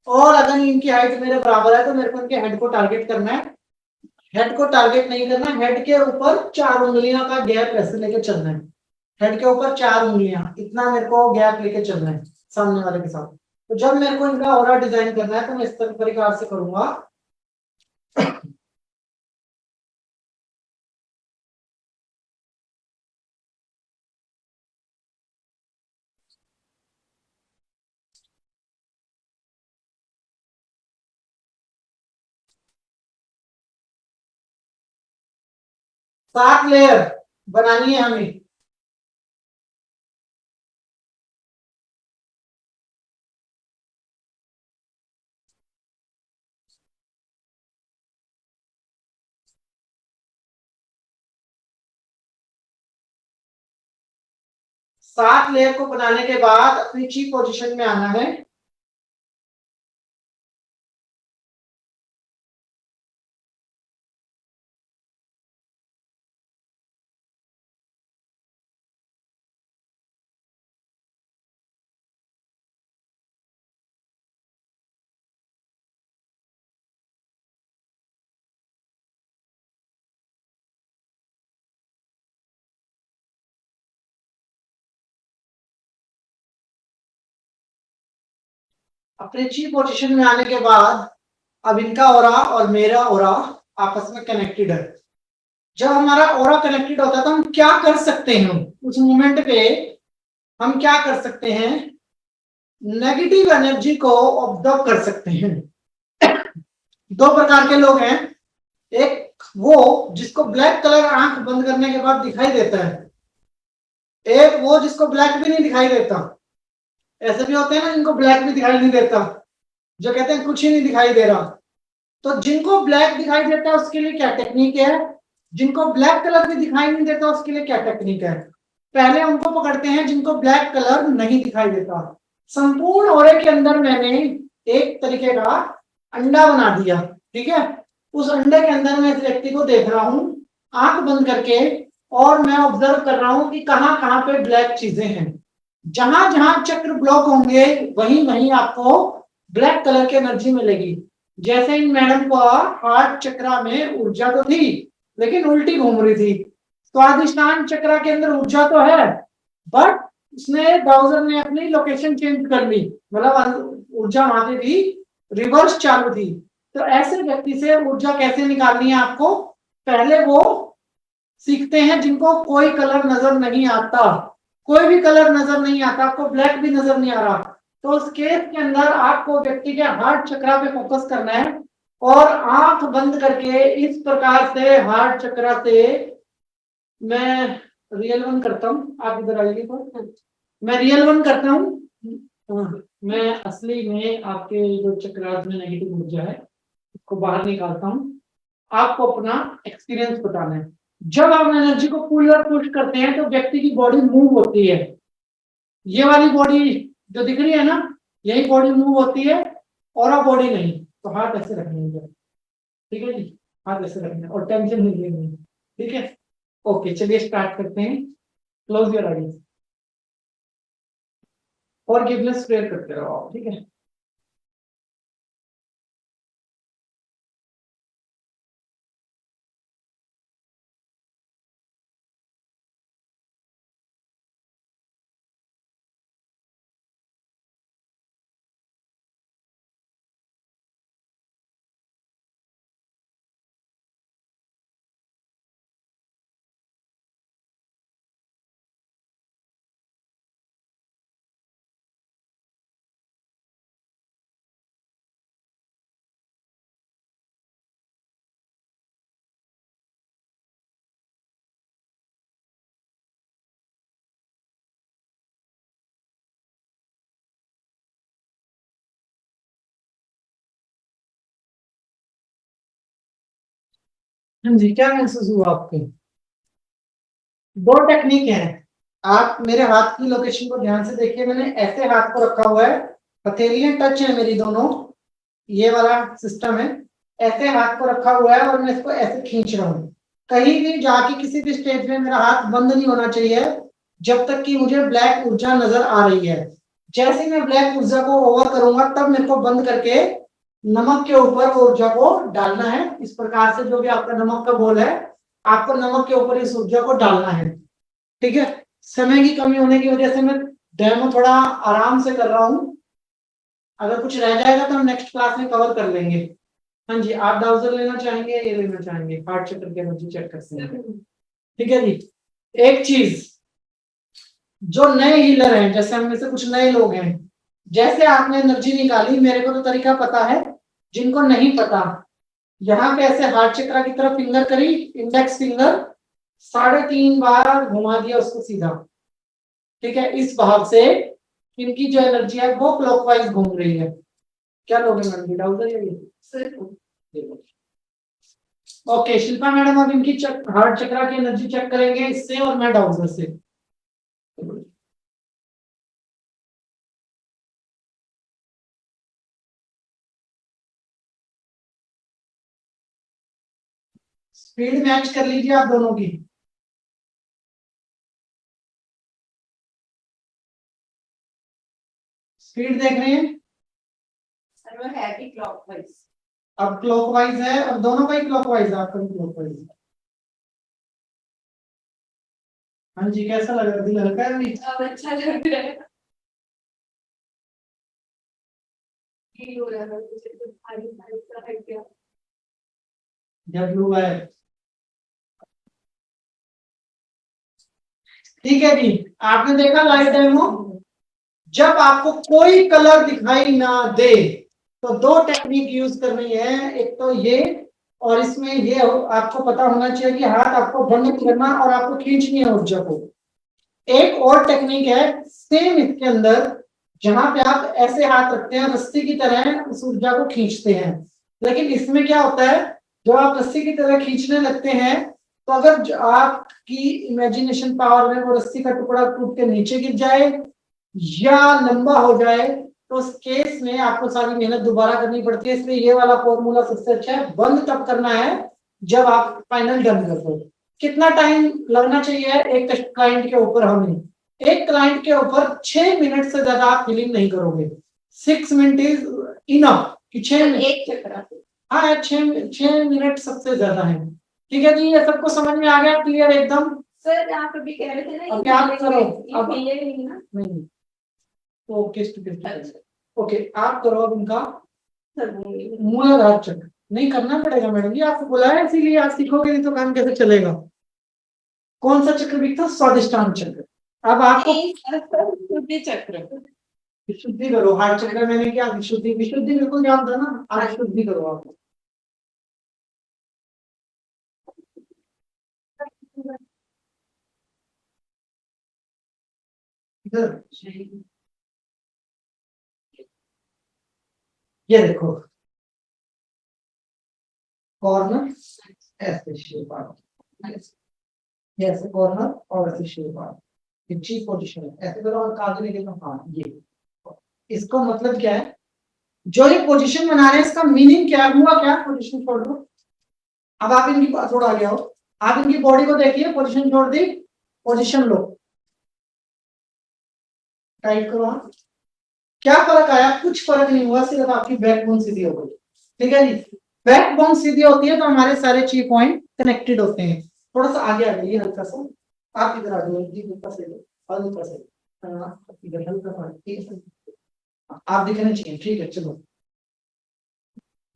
और अगर इनकी हाइट मेरे बराबर है तो मेरे को इनके हेड को टारगेट करना है। हेड को टारगेट नहीं करना, हेड के ऊपर 4 उंगलियों का गैप ऐसे लेके चलना है। हेड के ऊपर 4 उंगलियां, इतना मेरे को गैप लेके चलना है सामने वाले के साथ। तो जब मेरे को इनका ऑरा डिजाइन करना है तो मैं इस प्रकार से करूंगा। सात लेयर बनानी है हमें। सात लेयर को बनाने के बाद अपनी ची पोजीशन में आना है। अपने ची पोजीशन में आने के बाद अब इनका ओरा और मेरा ओरा आपस में कनेक्टेड है। जब हमारा ओरा कनेक्टेड होता है तो हम क्या कर सकते हैं, उस मोमेंट पे हम क्या कर सकते हैं, नेगेटिव एनर्जी को ऑब्जर्व कर सकते हैं। दो प्रकार के लोग हैं, एक वो जिसको ब्लैक कलर आंख बंद करने के बाद दिखाई देता है, एक वो जिसको ब्लैक भी नहीं दिखाई देता। ऐसे भी होते हैं ना जिनको ब्लैक भी दिखाई नहीं देता, जो कहते हैं कुछ ही नहीं दिखाई दे रहा। तो जिनको ब्लैक दिखाई देता है उसके लिए क्या टेक्निक है, जिनको ब्लैक कलर भी दिखाई नहीं देता उसके लिए क्या टेक्निक है। पहले उनको पकड़ते हैं जिनको ब्लैक कलर नहीं दिखाई देता। संपूर्ण ओरे के अंदर मैंने एक तरीके का अंडा बना दिया, ठीक है। उस अंडे के अंदर मैं इस व्यक्ति को देख रहा हूं आंख बंद करके, और मैं ऑब्जर्व कर रहा हूं कि कहां कहां पे ब्लैक चीजें हैं। जहां जहां चक्र ब्लॉक होंगे वहीं वहीं आपको ब्लैक कलर की एनर्जी मिलेगी। जैसे इन मैडम को हार्ट चक्रा में ऊर्जा तो थी लेकिन उल्टी घूम रही थी। स्वादिष्टान चक्रा के अंदर ऊर्जा तो है बट उसने ब्राउजर ने अपनी लोकेशन चेंज कर ली, मतलब ऊर्जा वहां पे भी रिवर्स चालू थी। तो ऐसे व्यक्ति से ऊर्जा कैसे निकालनी है आपको, पहले वो सीखते हैं जिनको कोई कलर नजर नहीं आता। कोई भी कलर नजर नहीं आता, आपको ब्लैक भी नजर नहीं आ रहा, तो उस केस के अंदर आपको व्यक्ति के हार्ट चक्रा पे फोकस करना है और आंख बंद करके इस प्रकार से हार्ट चक्रा से, मैं रियल वन करता हूँ, आप इधर आइए तो, मैं रियल वन करता हूँ, मैं असली में आपके जो चक्रास में नेगेटिव ऊर्जा है उसको बाहर निकालता हूँ। आपको अपना एक्सपीरियंस बताना है। जब आप एनर्जी को पुल और पुश करते हैं तो व्यक्ति की बॉडी मूव होती है, ये वाली बॉडी जो दिख रही है ना, यही बॉडी मूव होती है, और बॉडी नहीं। तो हाथ ऐसे रखने हैं, ठीक है जी, हाथ ऐसे रखना और टेंशन नहीं लेनी, ठीक है। ओके, चलिए स्टार्ट करते हैं। Close your eyes, forgiveness prayer करते रहो आप, ठीक है। हाँ जी, क्या महसूस हुआ आपको? दो टेक्निक है, आप मेरे हाथ की लोकेशन को ध्यान से देखिए, मैंने ऐसे हाथ को रखा हुआ है, हथेलियां टच है मेरी दोनों, ये वाला सिस्टम है, ऐसे हाथ को रखा हुआ है और मैं इसको ऐसे खींच रहा हूँ। कहीं भी जाके किसी भी स्टेज में मेरा हाथ बंद नहीं होना चाहिए जब तक कि मुझे ब्लैक ऊर्जा नजर आ रही है। जैसे ही मैं ब्लैक ऊर्जा को ओवर करूंगा तब मेरे को बंद करके नमक के ऊपर वो ऊर्जा को डालना है। इस प्रकार से जो भी आपका नमक का घोल है, आपको नमक के ऊपर इस ऊर्जा को डालना है, ठीक है। समय की कमी होने की वजह से मैं डेमो थोड़ा आराम से कर रहा हूँ, अगर कुछ रह जाएगा तो हम नेक्स्ट क्लास में कवर कर लेंगे। हाँ जी, आप डाउजर लेना चाहेंगे, ये लेना चाहेंगे, हार्ट चक्र की एनर्जी चेक कर सकते हैं, ठीक है जी। एक चीज, जो नए हीलर हैं, जैसे हम में से कुछ नए लोग हैं, जैसे आपने एनर्जी निकाली, मेरे को तो तरीका पता है, जिनको नहीं पता, यहाँ पे ऐसे हार्ट चक्र की तरफ फिंगर करी, इंडेक्स फिंगर 3.5 बार घुमा दिया उसको सीधा, ठीक है। इस भाव से इनकी जो एनर्जी है वो क्लॉकवाइज घूम रही है। क्या लोग हैं मैडम, डाउजर ये? ओके शिल्पा मैडम, अब इनकी हार्ट चक्र की एनर्जी चेक करेंगे इससे और मैं डाउजर से। स्पीड मैच कर लीजिए आप दोनों की। स्पीड देख रहे हैं? सर वो है भी क्लॉकवाइज। अब क्लॉकवाइज है, अब दोनों का ही क्लॉकवाइज है, आपका भी क्लॉकवाइज है। हाँ जी, कैसा लग रहा है? दिल हल्का है अभी? अब अच्छा लग रहा है, फील हो रहा है मुझे तो भारी भारी सा लग गया। जब ब्लू है, ठीक है जी। आपने देखा लाइव डेमो, जब आपको कोई कलर दिखाई ना दे तो दो टेक्निक यूज करनी है, एक तो ये, और इसमें ये आपको पता होना चाहिए कि हाथ आपको बंद नहीं करना और आपको खींचनी है ऊर्जा को। एक और टेक्निक है सेम इसके अंदर, जहां पे आप ऐसे हाथ रखते हैं, रस्सी की तरह उस ऊर्जा को खींचते हैं, लेकिन इसमें क्या होता है, जब आप रस्सी की तरह खींचने लगते हैं तो अगर आपकी इमेजिनेशन पावर में वो रस्सी का टुकड़ा टूट के नीचे गिर जाए या लंबा हो जाए तो उस केस में आपको सारी मेहनत दोबारा करनी पड़ती है। इसलिए ये वाला फॉर्मूला सबसे अच्छा है, बंद तब करना है जब आप फाइनल डन कर दो। कितना टाइम लगना चाहिए एक क्लाइंट के ऊपर? हमें एक क्लाइंट के ऊपर 6 मिनट से ज्यादा आप फीलिंग नहीं करोगे। 6 मिनट इज इनफ कि 6 मिनट एक चक्र। हाँ, 6 मिनट सबसे ज्यादा है, ठीक है जी। ये सबको समझ में आ गया, क्लियर एकदम? सर आप अभी कह रहे थे ना, अब क्या करो, अब ये नहीं ना, नहीं तो ओके आप करो अब इनका सर मूलाधार चक्र। नहीं करना पड़ेगा मैडम जी, आपको बुलाया इसीलिए, आप सीखोगे नहीं तो काम कैसे चलेगा। कौन सा चक्र दिखता? स्वादिष्टान चक्र। अब आपको शुद्धि चक्र। विशुद्धि करो, हार्ट चक्र मैंने क्या विशुद्धि, विशुद्धि बिल्कुल जानता ना, आप शुद्धि करो आप। इधर ये देखो कॉर्नर ऐसे शेप आ, ये ऐसे कॉर्नर और ऐसे शेप आ, ये ची पोजीशन है, ऐसे करो और आगे लेके जाओ। हाँ ये, इसका मतलब क्या है, जो ये पोजीशन बना रहे हैं इसका मीनिंग क्या हुआ, क्या पोजीशन छोड़ दो। अब आप इनकी थोड़ा आगे आओ, आप इनकी बॉडी को देखिए, पोजीशन छोड़ दी, पोजीशन लो, टाइट करो। हाँ क्या फर्क आया, कुछ फर्क नहीं हुआ, सिर्फ आपकी बैकबोन सीधी हो गई। ठीक है जी, बैकबोन सीधी होती है तो हमारे सारे ची पॉइंट कनेक्टेड होते हैं। थोड़ा सा आगे आ जाइए हल्का सा, आप इधर आ जाइए जी, हल्का से हल्का से, इधर हल्का सा, ठीक है आप दिखने चाहिए। ठीक है चलो,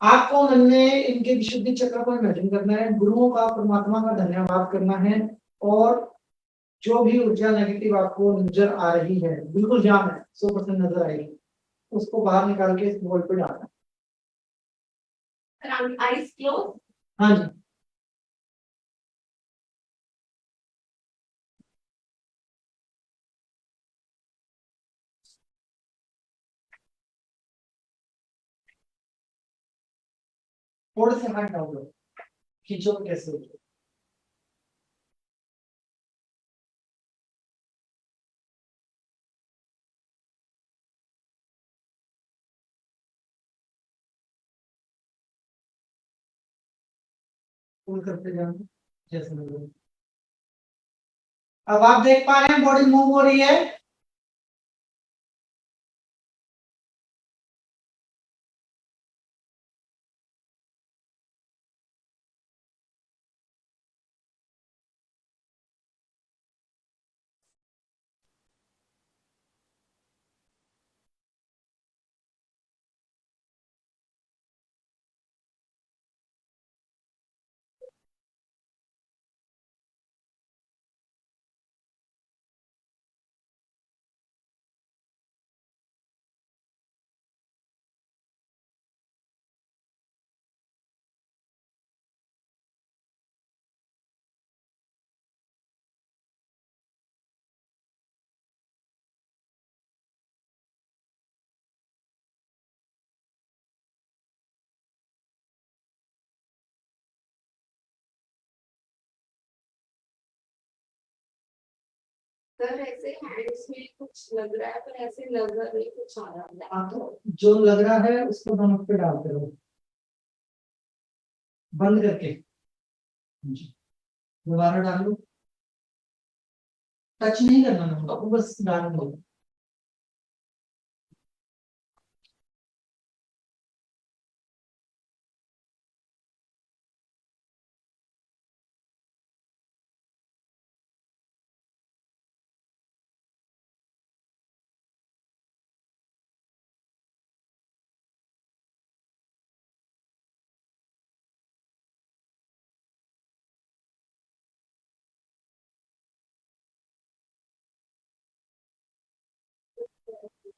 आपको मन में इनके विशुद्धि चक्र को इमेजिन करना है, गुरुओं का परमात्मा का धन्यवाद करना है, और जो भी ऊर्जा नेगेटिव आपको नजर आ रही है, बिल्कुल जाम है 100% नजर आएगी, उसको बाहर निकाल के इस बॉल पे डालना। Eyes close. हाँ जी, थोड़े से हाथ डाल दो, खींचो तो कैसे होगा। पुल करते जाना जैसे लगे। अब आप देख पा रहे हैं बॉडी मूव हो रही है। सर ऐसे हैंड्स में कुछ लग रहा है, पर ऐसे नजर नहीं कुछ आ रहा है। हाँ तो जो लग रहा है उसको दोनों पे डालते रहो, बंद करके जी, दोबारा डाल लो, टच नहीं करना ना, बस डाल दो।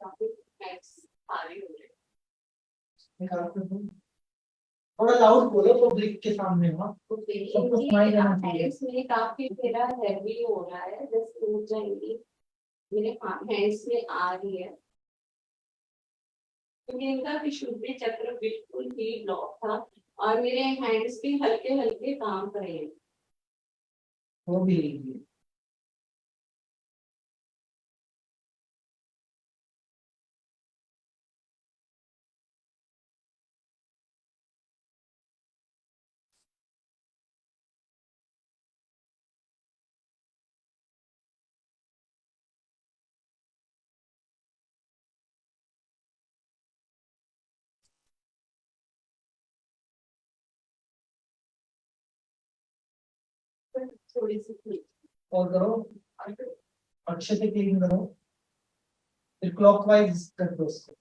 काफी हैंड्स भारी हो रहे हैं। थोड़ा लाउड बोलो पब्लिक के सामने ना, सबको सुनाई देना चाहिए। हैंड्स में काफी मेरा हैवी हो रहा है, जैसे ऊर्जा इनकी मेरे हैंड्स में आ रही है, क्योंकि इनका विशुद्धि चक्र बिल्कुल ही ब्लॉक था, और मेरे हैंड्स भी हल्के हल्के काम कर रहे हैं। वो भी थोड़ी सी और करो, अच्छे से क्लीन करो, फिर क्लॉकवाइज कर दो उसको,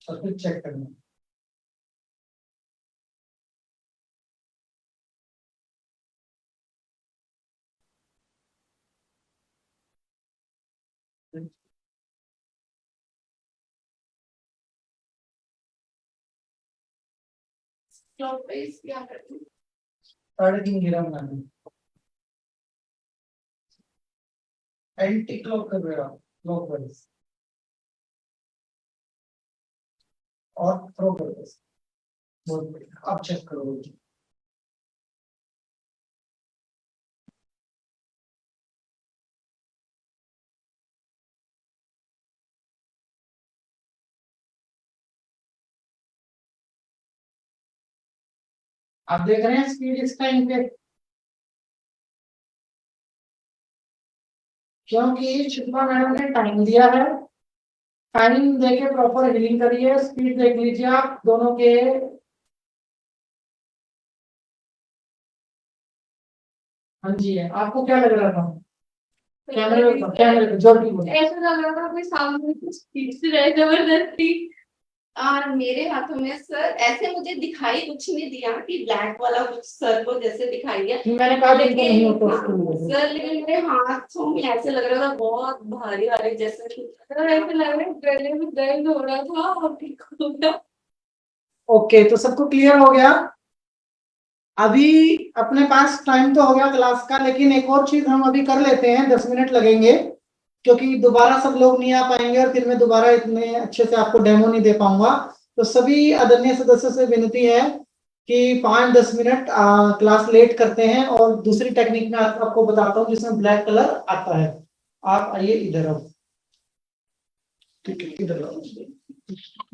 और फिर चेक करना। क्लॉकवाइज क्या करते हैं? 3.5 घेरा बनाना, एंटी क्लॉक कर रहे हो, क्लॉकवाइज और थ्रो कर दो। बहुत बढ़िया, अब चेक करो। आप देख रहे हैं स्पीड इस टाइम पे, क्योंकि शिल्पा मैडम ने टाइम दिया है, टाइम देके प्रॉपर हीलिंग करिए। स्पीड देख लीजिए आप दोनों के। हाँ जी, है आपको क्या लग रहा था? कैमरे पे जोर की बोलो। ऐसा लग रहा था कोई सामने कुछ खींच रहा है जबरदस्ती। और मेरे हाथों में सर ऐसे मुझे दिखाई कुछ नहीं दिया कि ब्लैक वाला कुछ सर को जैसे दिखाई दिया, मैंने कहा था इनको नहीं होता हाँ, उसके लिए। सर लेकिन मेरे हाथों में ऐसे लग रहा था बहुत भारी वाले जैसे सर, ऐसे लग रहा है गले में दर्द हो रहा था और ठीक हो गया। ओके, तो सबको क्लियर हो गया। अभी अपने पास टाइम तो हो गया क्लास का, लेकिन एक और चीज हम अभी कर लेते हैं, 10 मिनट लगेंगे, क्योंकि दोबारा सब लोग नहीं आ पाएंगे और फिर मैं दोबारा इतने अच्छे से आपको डेमो नहीं दे पाऊंगा। तो सभी आदरणीय सदस्यों से विनती है कि 5-10 मिनट क्लास लेट करते हैं और दूसरी टेक्निक में आपको बताता हूँ जिसमें ब्लैक कलर आता है। आप आइए इधर आओ, ठीक है, इधर आओ।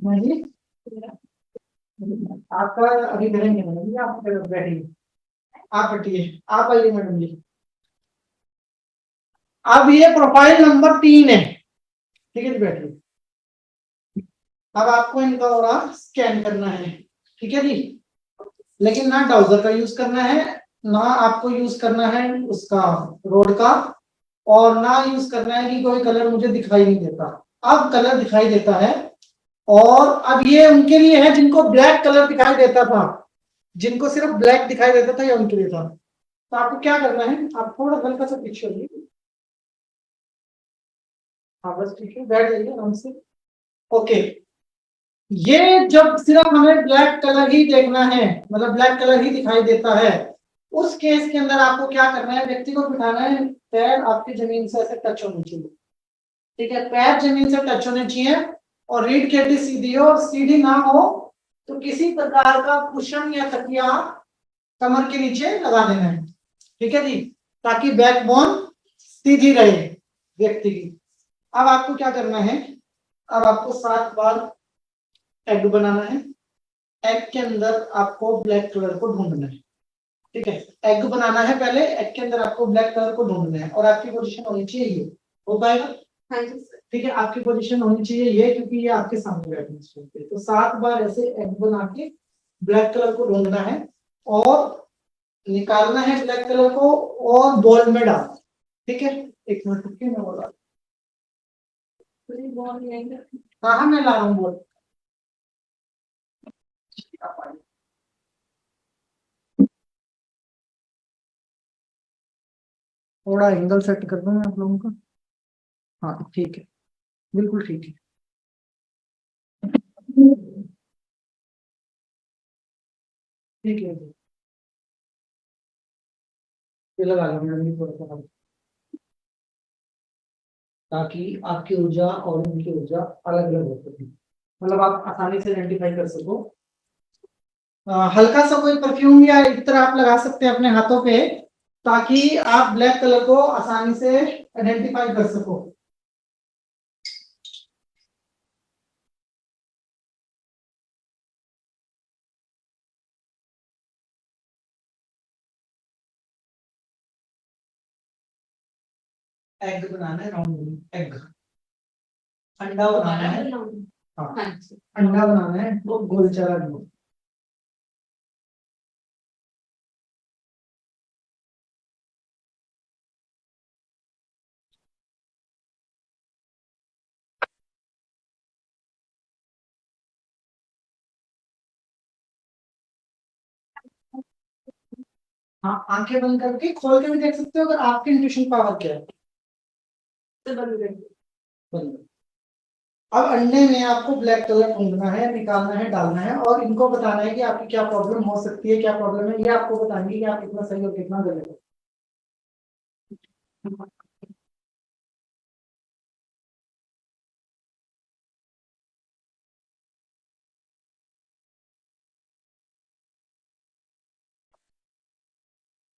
नहीं, आपका अभी करेंगे मैडम, आप बैठिए, आप बैठिए, आप आइए मैडम जी। अब ये प्रोफाइल नंबर 3 है, ठीक है जी, बैठिए। अब आपको इनका और स्कैन करना है, ठीक है जी, लेकिन ना ब्राउजर का यूज करना है, ना आपको यूज करना है उसका रोड का, और ना यूज करना है कि कोई कलर मुझे दिखाई नहीं देता। अब कलर दिखाई देता है, और अब ये उनके लिए है जिनको ब्लैक कलर दिखाई देता था, जिनको सिर्फ ब्लैक दिखाई देता था, या उनके लिए था। तो आपको क्या करना है, आप थोड़ा हल्का सा पीछे होइए। हाँ बस ठीक है, बैठ जाइए आराम से। ओके, ये जब सिर्फ हमें ब्लैक कलर ही देखना है, मतलब ब्लैक कलर ही दिखाई देता है, उस केस के अंदर आपको क्या करना है, व्यक्ति को बिठाना है, पैर आपके जमीन से ऐसे टच होने चाहिए, ठीक है, पैर जमीन से टच होने चाहिए, और रीढ़ की हड्डी सीधी हो, और सीधी ना हो तो किसी प्रकार का कुशन या तकिया कमर के नीचे लगा देना है, ठीक है जी, ताकि बैकबोन सीधी रहे व्यक्ति की। अब आपको क्या करना है, अब आपको 7 बार एग बनाना है। एग के अंदर आपको ब्लैक कलर को ढूंढना है, ठीक है, एग बनाना है पहले, एग के अंदर आपको ब्लैक कलर को ढूंढना है, और आपकी पोजीशन होनी चाहिए ये, हो पाएगा? हाँ जी सर। ठीक है, आपकी पोजीशन होनी चाहिए ये, क्योंकि ये आपके सामने बैठना चाहिए। तो 7 बार ऐसे एग बना के ब्लैक कलर को ढूंढना है, और निकालना है ब्लैक कलर को, और बॉल में डालना, ठीक है। एक मिनट रुकिए, मैं बोल रहा हूँ, हाँ मैं ला रहा हूँ बॉल। थोड़ा एंगल सेट कर दूं मैं आप लोगों का, हाँ ठीक है, बिल्कुल ठीक है। ठीक है जी, ये लगा लो मैडम जी थोड़ा सा, ताकि आपकी ऊर्जा और उनकी ऊर्जा अलग अलग हो सके, मतलब आप आसानी से आइडेंटिफाई कर सको। हल्का सा कोई परफ्यूम या इत्र आप लगा सकते हैं अपने हाथों पे, ताकि आप ब्लैक कलर को आसानी से आइडेंटिफाई कर सको। एग बनाना है, राउंड एग, अंडा बनाना है, हाँ हाँ जी। अंडा बनाना है, वो गोल चला दो। हाँ, आंखें बंद करके खोल के भी देख सकते हो, अगर आपकी इंट्यूशन पावर क्या है। तो बंद कर दो। बंद। अब अंडे में आपको ब्लैक कलर ढूंढना है, निकालना है, डालना है और इनको बताना है कि आपकी क्या प्रॉब्लम हो सकती है, क्या प्रॉब्लम है, ये आपको बताएंगे कि आप कितना सही और कितना गलत है।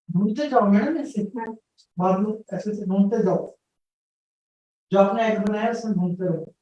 ढूंढते जाओ मैडम, ऐसे बाद में ऐसे से ढूंढते जाओ, जो आपने एग बनाया है उसमें ढूंढते रहो।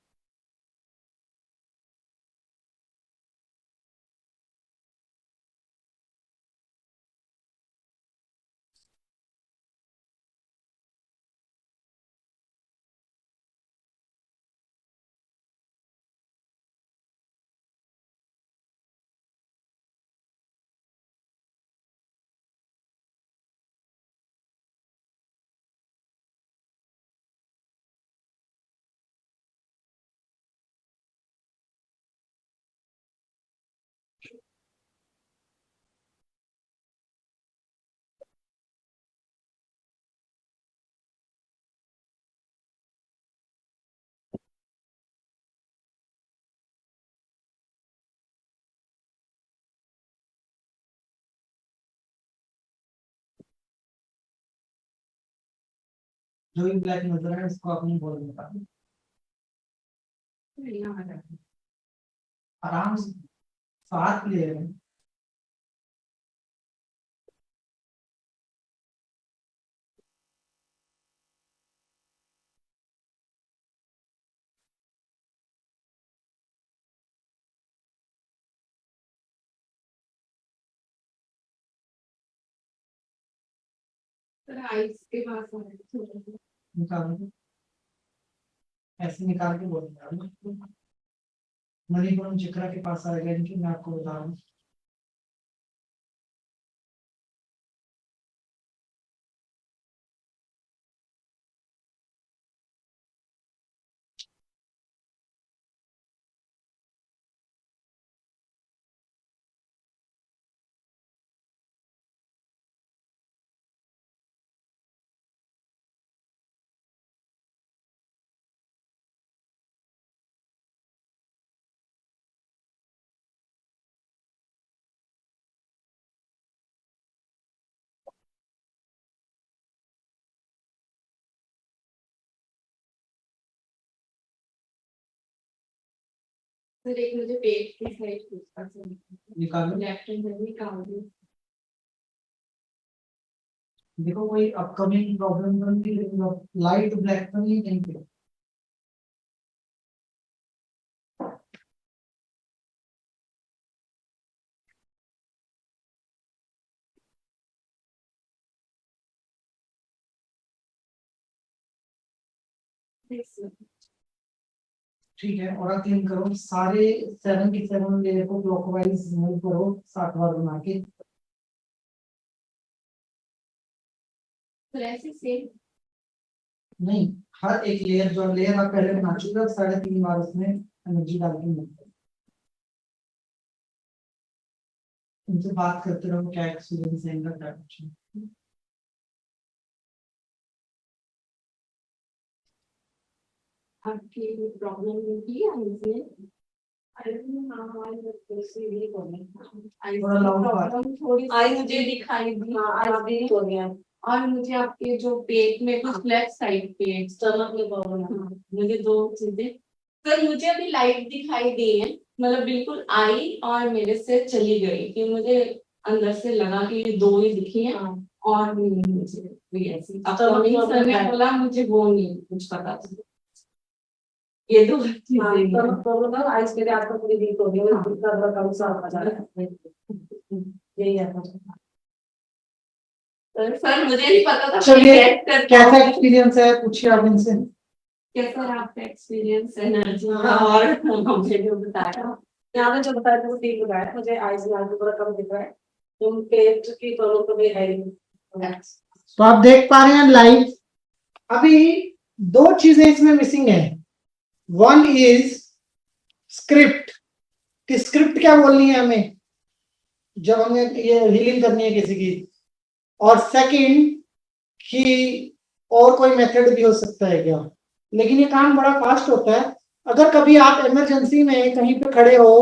जो भी ब्लैक नजर है उसको आपने बोल दिया, आराम से साथ ले रहे हैं। आइस के पास आ रहे हैं थोड़ा सा। निकालो, ऐसे निकाल के बोल दिया। मणिपुरम चिकरा के पास आएगा इनकी, मैं आपको बता रहा हूँ। फिर एक मुझे पेट की साइड पूछता था, निकालो, लेफ्ट हैंड में निकाल दी। देखो कोई अपकमिंग प्रॉब्लम तो नहीं, लेकिन लाइट ब्लैक तो नहीं कहीं पे। ठीक है, और क्लीन करो सारे 7 की 7 लेयर को क्लॉकवाइज मूव करो 60 बार बना के। फिर ऐसे सेम नहीं, हर एक लेयर, जो लेयर आप पहले बना चुके हो 3.5 बार उसमें एनर्जी डाल के मूव करो। उनसे बात करते रहो, क्या एक्सपीरियंस है इनका, क्या कुछ है। आपकी प्रॉब्लम होगी आइस में। थोड़ा लाउड बात। आई मुझे दिखाई दी, हो गया। और मुझे आपके जो पेट में कुछ लेफ्ट साइड पेट स्टमक में प्रॉब्लम है, मुझे 2 चीजें। सर मुझे अभी लाइट दिखाई दी है, मतलब बिल्कुल आई और मेरे से चली गई, कि मुझे अंदर से लगा कि ये 2 ही दिखी हैं। और मुझे भी ऐसी सर ने बोला, मुझे वो नहीं कुछ पता चला। ये 2 चीजें प्रॉब्लम है। आइस मेरे आपको पूरी वीक हो गई है, दूसरा कम सा आ जा रहा है, यही है। सर मुझे नहीं पता था। चलिए, कैसा एक्सपीरियंस है पूछिए आप इनसे। कैसा है आपका एक्सपीरियंस एनर्जी का, और हमने जो बताया यहाँ पे जो बताया था वो ठीक बताया। मुझे आइस में आगे बड़ा कम दिख रहा है, तुम पेट की प्रॉब्लम तो भी है ही। तो आप देख पा रहे हैं लाइव, अभी 2 चीजें इसमें मिसिंग है। वन इज स्क्रिप्ट, कि स्क्रिप्ट क्या बोलनी है हमें जब हमें ये हीलिंग करनी है किसी की। और सेकंड कि और कोई मेथड भी हो सकता है क्या, लेकिन ये काम बड़ा फास्ट होता है। अगर कभी आप इमरजेंसी में कहीं पे खड़े हो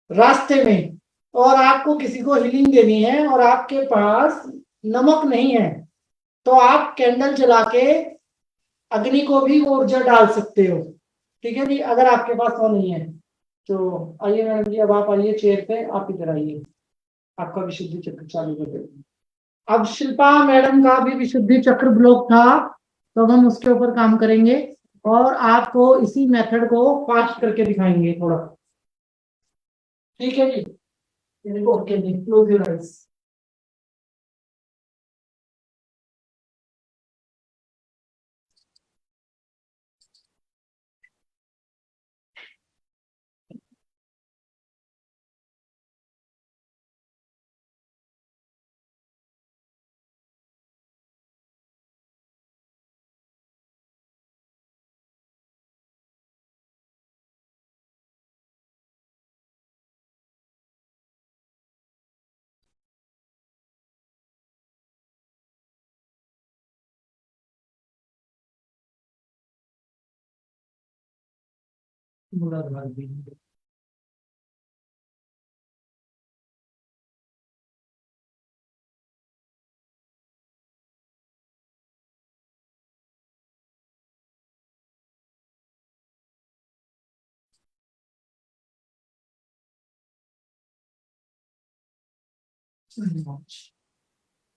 रास्ते में और आपको किसी को हीलिंग देनी है और आपके पास नमक नहीं है, तो आप कैंडल जला के अग्नि को भी ऊर्जा डाल सकते हो। ठीक है जी, अगर आपके पास वो नहीं है तो आइए मैडम जी, अब आप आइए चेयर पे, आप इधर आइए, आपका विशुद्धि चक्र चालू कर देते हैं। अब शिल्पा मैडम का भी विशुद्धि चक्र ब्लॉक था, तो हम उसके ऊपर काम करेंगे और आपको इसी मेथड को फास्ट करके दिखाएंगे थोड़ा। ठीक है जी, ओके जी, क्लोज योर आइज।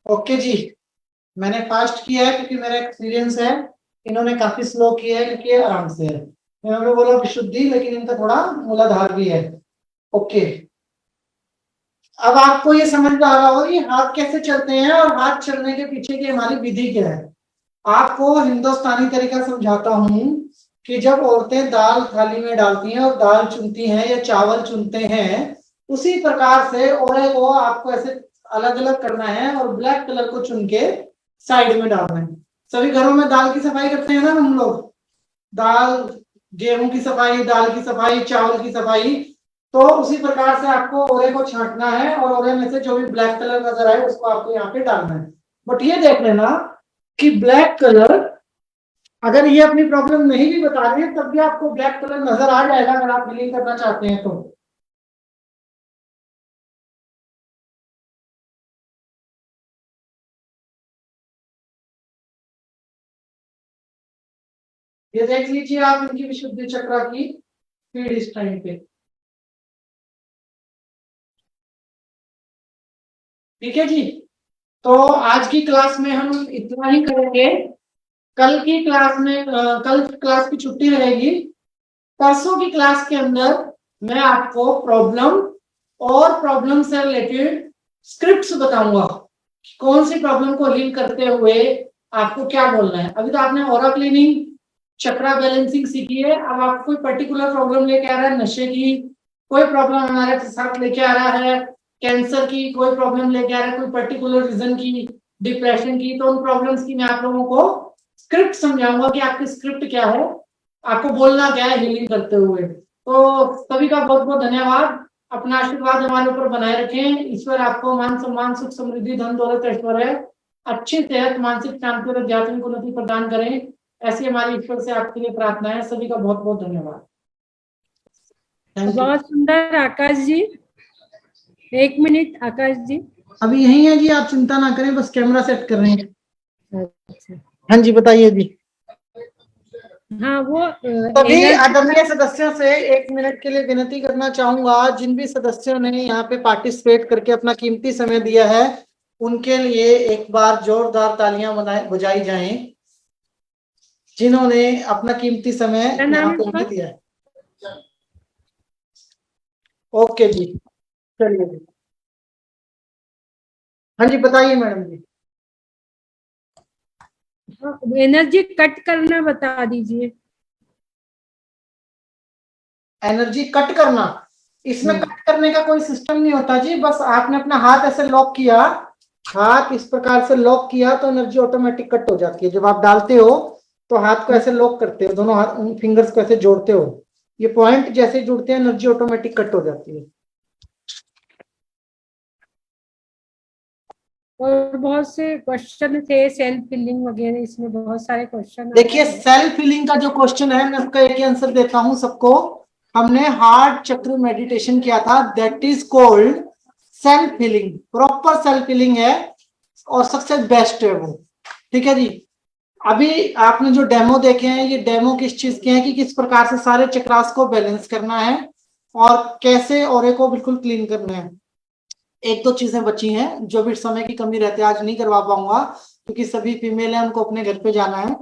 ओके जी, मैंने फास्ट किया है क्योंकि मेरा एक्सपीरियंस है, इन्होंने काफी स्लो किया है क्योंकि ये आराम से है। इन्होंने बोला विशुद्धि, लेकिन इनका थोड़ा मूलाधार भी है। ओके, अब आपको ये समझ में आ रहा होगा कि हाथ कैसे चलते हैं और हाथ चलने के पीछे की हमारी विधि क्या है। आपको हिंदुस्तानी तरीका समझाता हूँ कि जब औरतें दाल थाली में डालती हैं और दाल चुनती हैं या चावल चुनते हैं, उसी प्रकार से ओरे को आपको ऐसे अलग अलग करना है और ब्लैक कलर को चुन के साइड में डालना है। सभी घरों में दाल की सफाई करते हैं ना हम लोग, दाल गेहूं की सफाई, दाल की सफाई, चावल की सफाई, तो उसी प्रकार से आपको ओरे को छांटना है और ओरे में से जो भी ब्लैक कलर नजर आए उसको आपको यहाँ पे डालना है। बट ये देख लेना कि ब्लैक कलर, अगर ये अपनी प्रॉब्लम नहीं भी बता रही है तब भी आपको ब्लैक कलर नजर आ जाएगा अगर आप हीलिंग करना चाहते हैं तो। ये देख लीजिए आप इनकी विशुद्धि चक्र की स्पीड इस टाइम पे। ठीक है जी, तो आज की क्लास में हम इतना ही करेंगे। कल की क्लास में कल क्लास की छुट्टी रहेगी। परसों की क्लास के अंदर मैं आपको प्रॉब्लम और प्रॉब्लम से रिलेटेड स्क्रिप्ट्स बताऊंगा, कौन सी प्रॉब्लम को हील करते हुए आपको क्या बोलना है। अभी तो आपने ऑरा क्लीनिंग, चक्रा बैलेंसिंग सीखी है, अब आपको कोई पर्टिकुलर प्रॉब्लम लेके आ रहा है, नशे की कोई प्रॉब्लम हमारे साथ लेके आ रहा है, कैंसर की कोई प्रॉब्लम लेके आ रहा है, कोई पर्टिकुलर रीजन की, डिप्रेशन की, तो उन प्रॉब्लम्स की मैं आप लोगों को स्क्रिप्ट समझाऊंगा कि आपकी स्क्रिप्ट क्या है, आपको बोलना क्या है हीलिंग करते हुए। तो सभी का बहुत बहुत धन्यवाद। अपना आशीर्वाद हमारे ऊपर बनाए रखें। ईश्वर आपको मान सम्मान सुख समृद्धि धन दौलत ऐश्वर्य, अच्छी सेहत, मानसिक शांति और आध्यात्मिक उन्नति प्रदान करें, ऐसी हमारी ईश्वर से आपके लिए प्रार्थना है। सभी का बहुत बहुत धन्यवाद। बहुत सुंदर आकाश जी। 1 मिनट आकाश जी, अभी यही है जी, आप चिंता ना करें, बस कैमरा सेट कर रहे हैं। अच्छा हाँ जी, बताइए जी। हाँ वो सभी आदरणीय सदस्यों से 1 मिनट के लिए विनती करना चाहूंगा, जिन भी सदस्यों ने यहाँ पे पार्टिसिपेट करके अपना कीमती समय दिया है उनके लिए एक बार जोरदार तालियां बजाई जाएं, जिन्होंने अपना कीमती समय यहाँ पे हमें दिया है। ओके जी, चलिए जी। हाँ जी, बताइए मैडम जी। एनर्जी कट करना बता दीजिए। एनर्जी कट करना, इसमें कट करने का कोई सिस्टम नहीं होता जी, बस आपने अपना हाथ ऐसे लॉक किया, हाथ इस प्रकार से लॉक किया तो एनर्जी ऑटोमेटिक कट हो जाती है। जब आप डालते हो तो हाथ को ऐसे लॉक करते हो, दोनों हाथ फिंगर्स को ऐसे जोड़ते हो, ये पॉइंट जैसे जुड़ते हैं एनर्जी ऑटोमेटिक कट हो जाती है। और बहुत से क्वेश्चन थे, सेल्फ फिलिंग वगैरह, इसमें बहुत सारे क्वेश्चन। देखिए सेल्फ फीलिंग का जो क्वेश्चन है मैं उसका एक ही आंसर देता हूं सबको। हमने हार्ट चक्र मेडिटेशन किया था, that is called self feeling, proper self feeling है और सबसे बेस्ट है वो। ठीक है जी। अभी आपने जो डेमो देखे हैं ये डेमो किस चीज के हैं कि किस प्रकार से सारे चक्रास को बैलेंस करना है और कैसे ऑरे को बिल्कुल क्लीन करना है। एक दो चीजें बची हैं जो भी समय की कमी रहती है आज नहीं करवा पाऊंगा क्योंकि सभी फीमेल है, उनको अपने घर पे जाना है।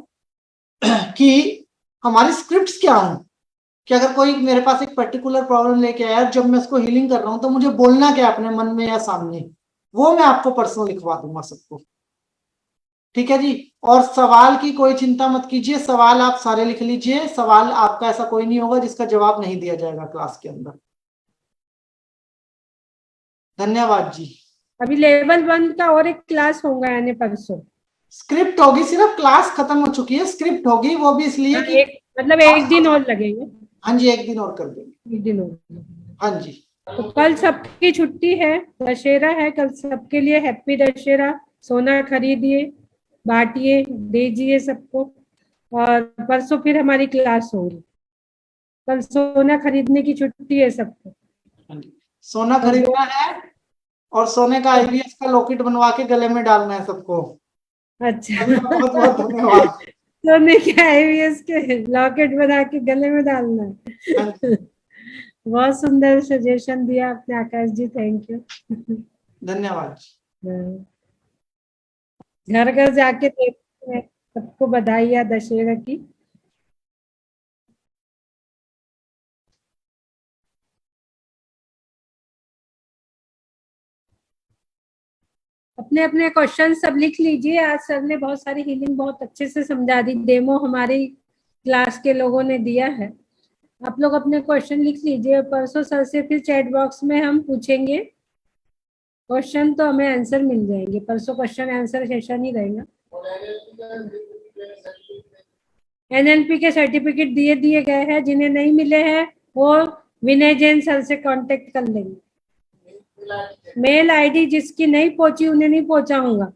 कि हमारी स्क्रिप्ट्स क्या हों, कि अगर कोई मेरे पास एक पर्टिकुलर प्रॉब्लम लेके आया, जब मैं उसको हीलिंग कर रहा हूं तो मुझे बोलना क्या अपने मन में या सामने, वो मैं आपको पर्सनल लिखवा दूंगा सबको। ठीक है जी। और सवाल की कोई चिंता मत कीजिए, सवाल आप सारे लिख लीजिए, सवाल आपका ऐसा कोई नहीं होगा जिसका जवाब नहीं दिया जाएगा क्लास के अंदर। धन्यवाद जी। अभी लेवल 1 का और एक क्लास होगा यानी परसों। स्क्रिप्ट होगी, सिर्फ क्लास खत्म हो चुकी है, स्क्रिप्ट होगी वो भी इसलिए कि मतलब एक दिन और लगेंगे। हाँ जी एक दिन और कर देंगे। एक दिन और। हाँ जी। तो कल सबकी छुट्टी है, दशहरा है कल सबके लिए। हैप्पी दशहरा। सोना खरीदिए, बांटिए, दीजिए सबको। और परसों फिर हमारी क्लास होगी। कल सोना खरीदने की छुट्टी है सबको। हाँ जी। सोना खरीदना है और सोने का आईवीएस का लॉकेट बनवा के गले में डालना है सबको। अच्छा। बहुत बहुत धन्यवाद। सोने के IVS के लॉकेट बना के गले में डालना है। हाँ जी। बहुत सुंदर सजेशन दिया आपने आकाश जी, थैंक यू। धन्यवाद। घर घर जाके देखते हैं, सबको बधाई दशहरा की। अपने अपने क्वेश्चन सब लिख लीजिए। आज सर ने बहुत सारी हीलिंग बहुत अच्छे से समझा दी, डेमो हमारी क्लास के लोगों ने दिया है। आप लोग अपने क्वेश्चन लिख लीजिए, परसों सर से फिर चैट बॉक्स में हम पूछेंगे क्वेश्चन, तो हमें आंसर मिल जाएंगे। परसों क्वेश्चन आंसर सेशन ही रहेगा। NLP के सर्टिफिकेट दिए गए हैं, जिन्हें नहीं मिले हैं वो विनय जैन सर से कांटेक्ट कर लेंगे। मेल आईडी जिसकी नहीं पहुंची उन्हें नहीं पहुंचाऊंगा,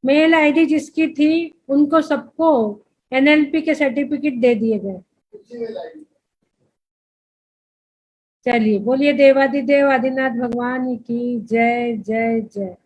मेल आईडी जिसकी थी उनको सबको NLP के सर्टिफिकेट दे दिए गए। चलिए बोलिए देवादिदेव आदिनाथ भगवान की जय जय जय।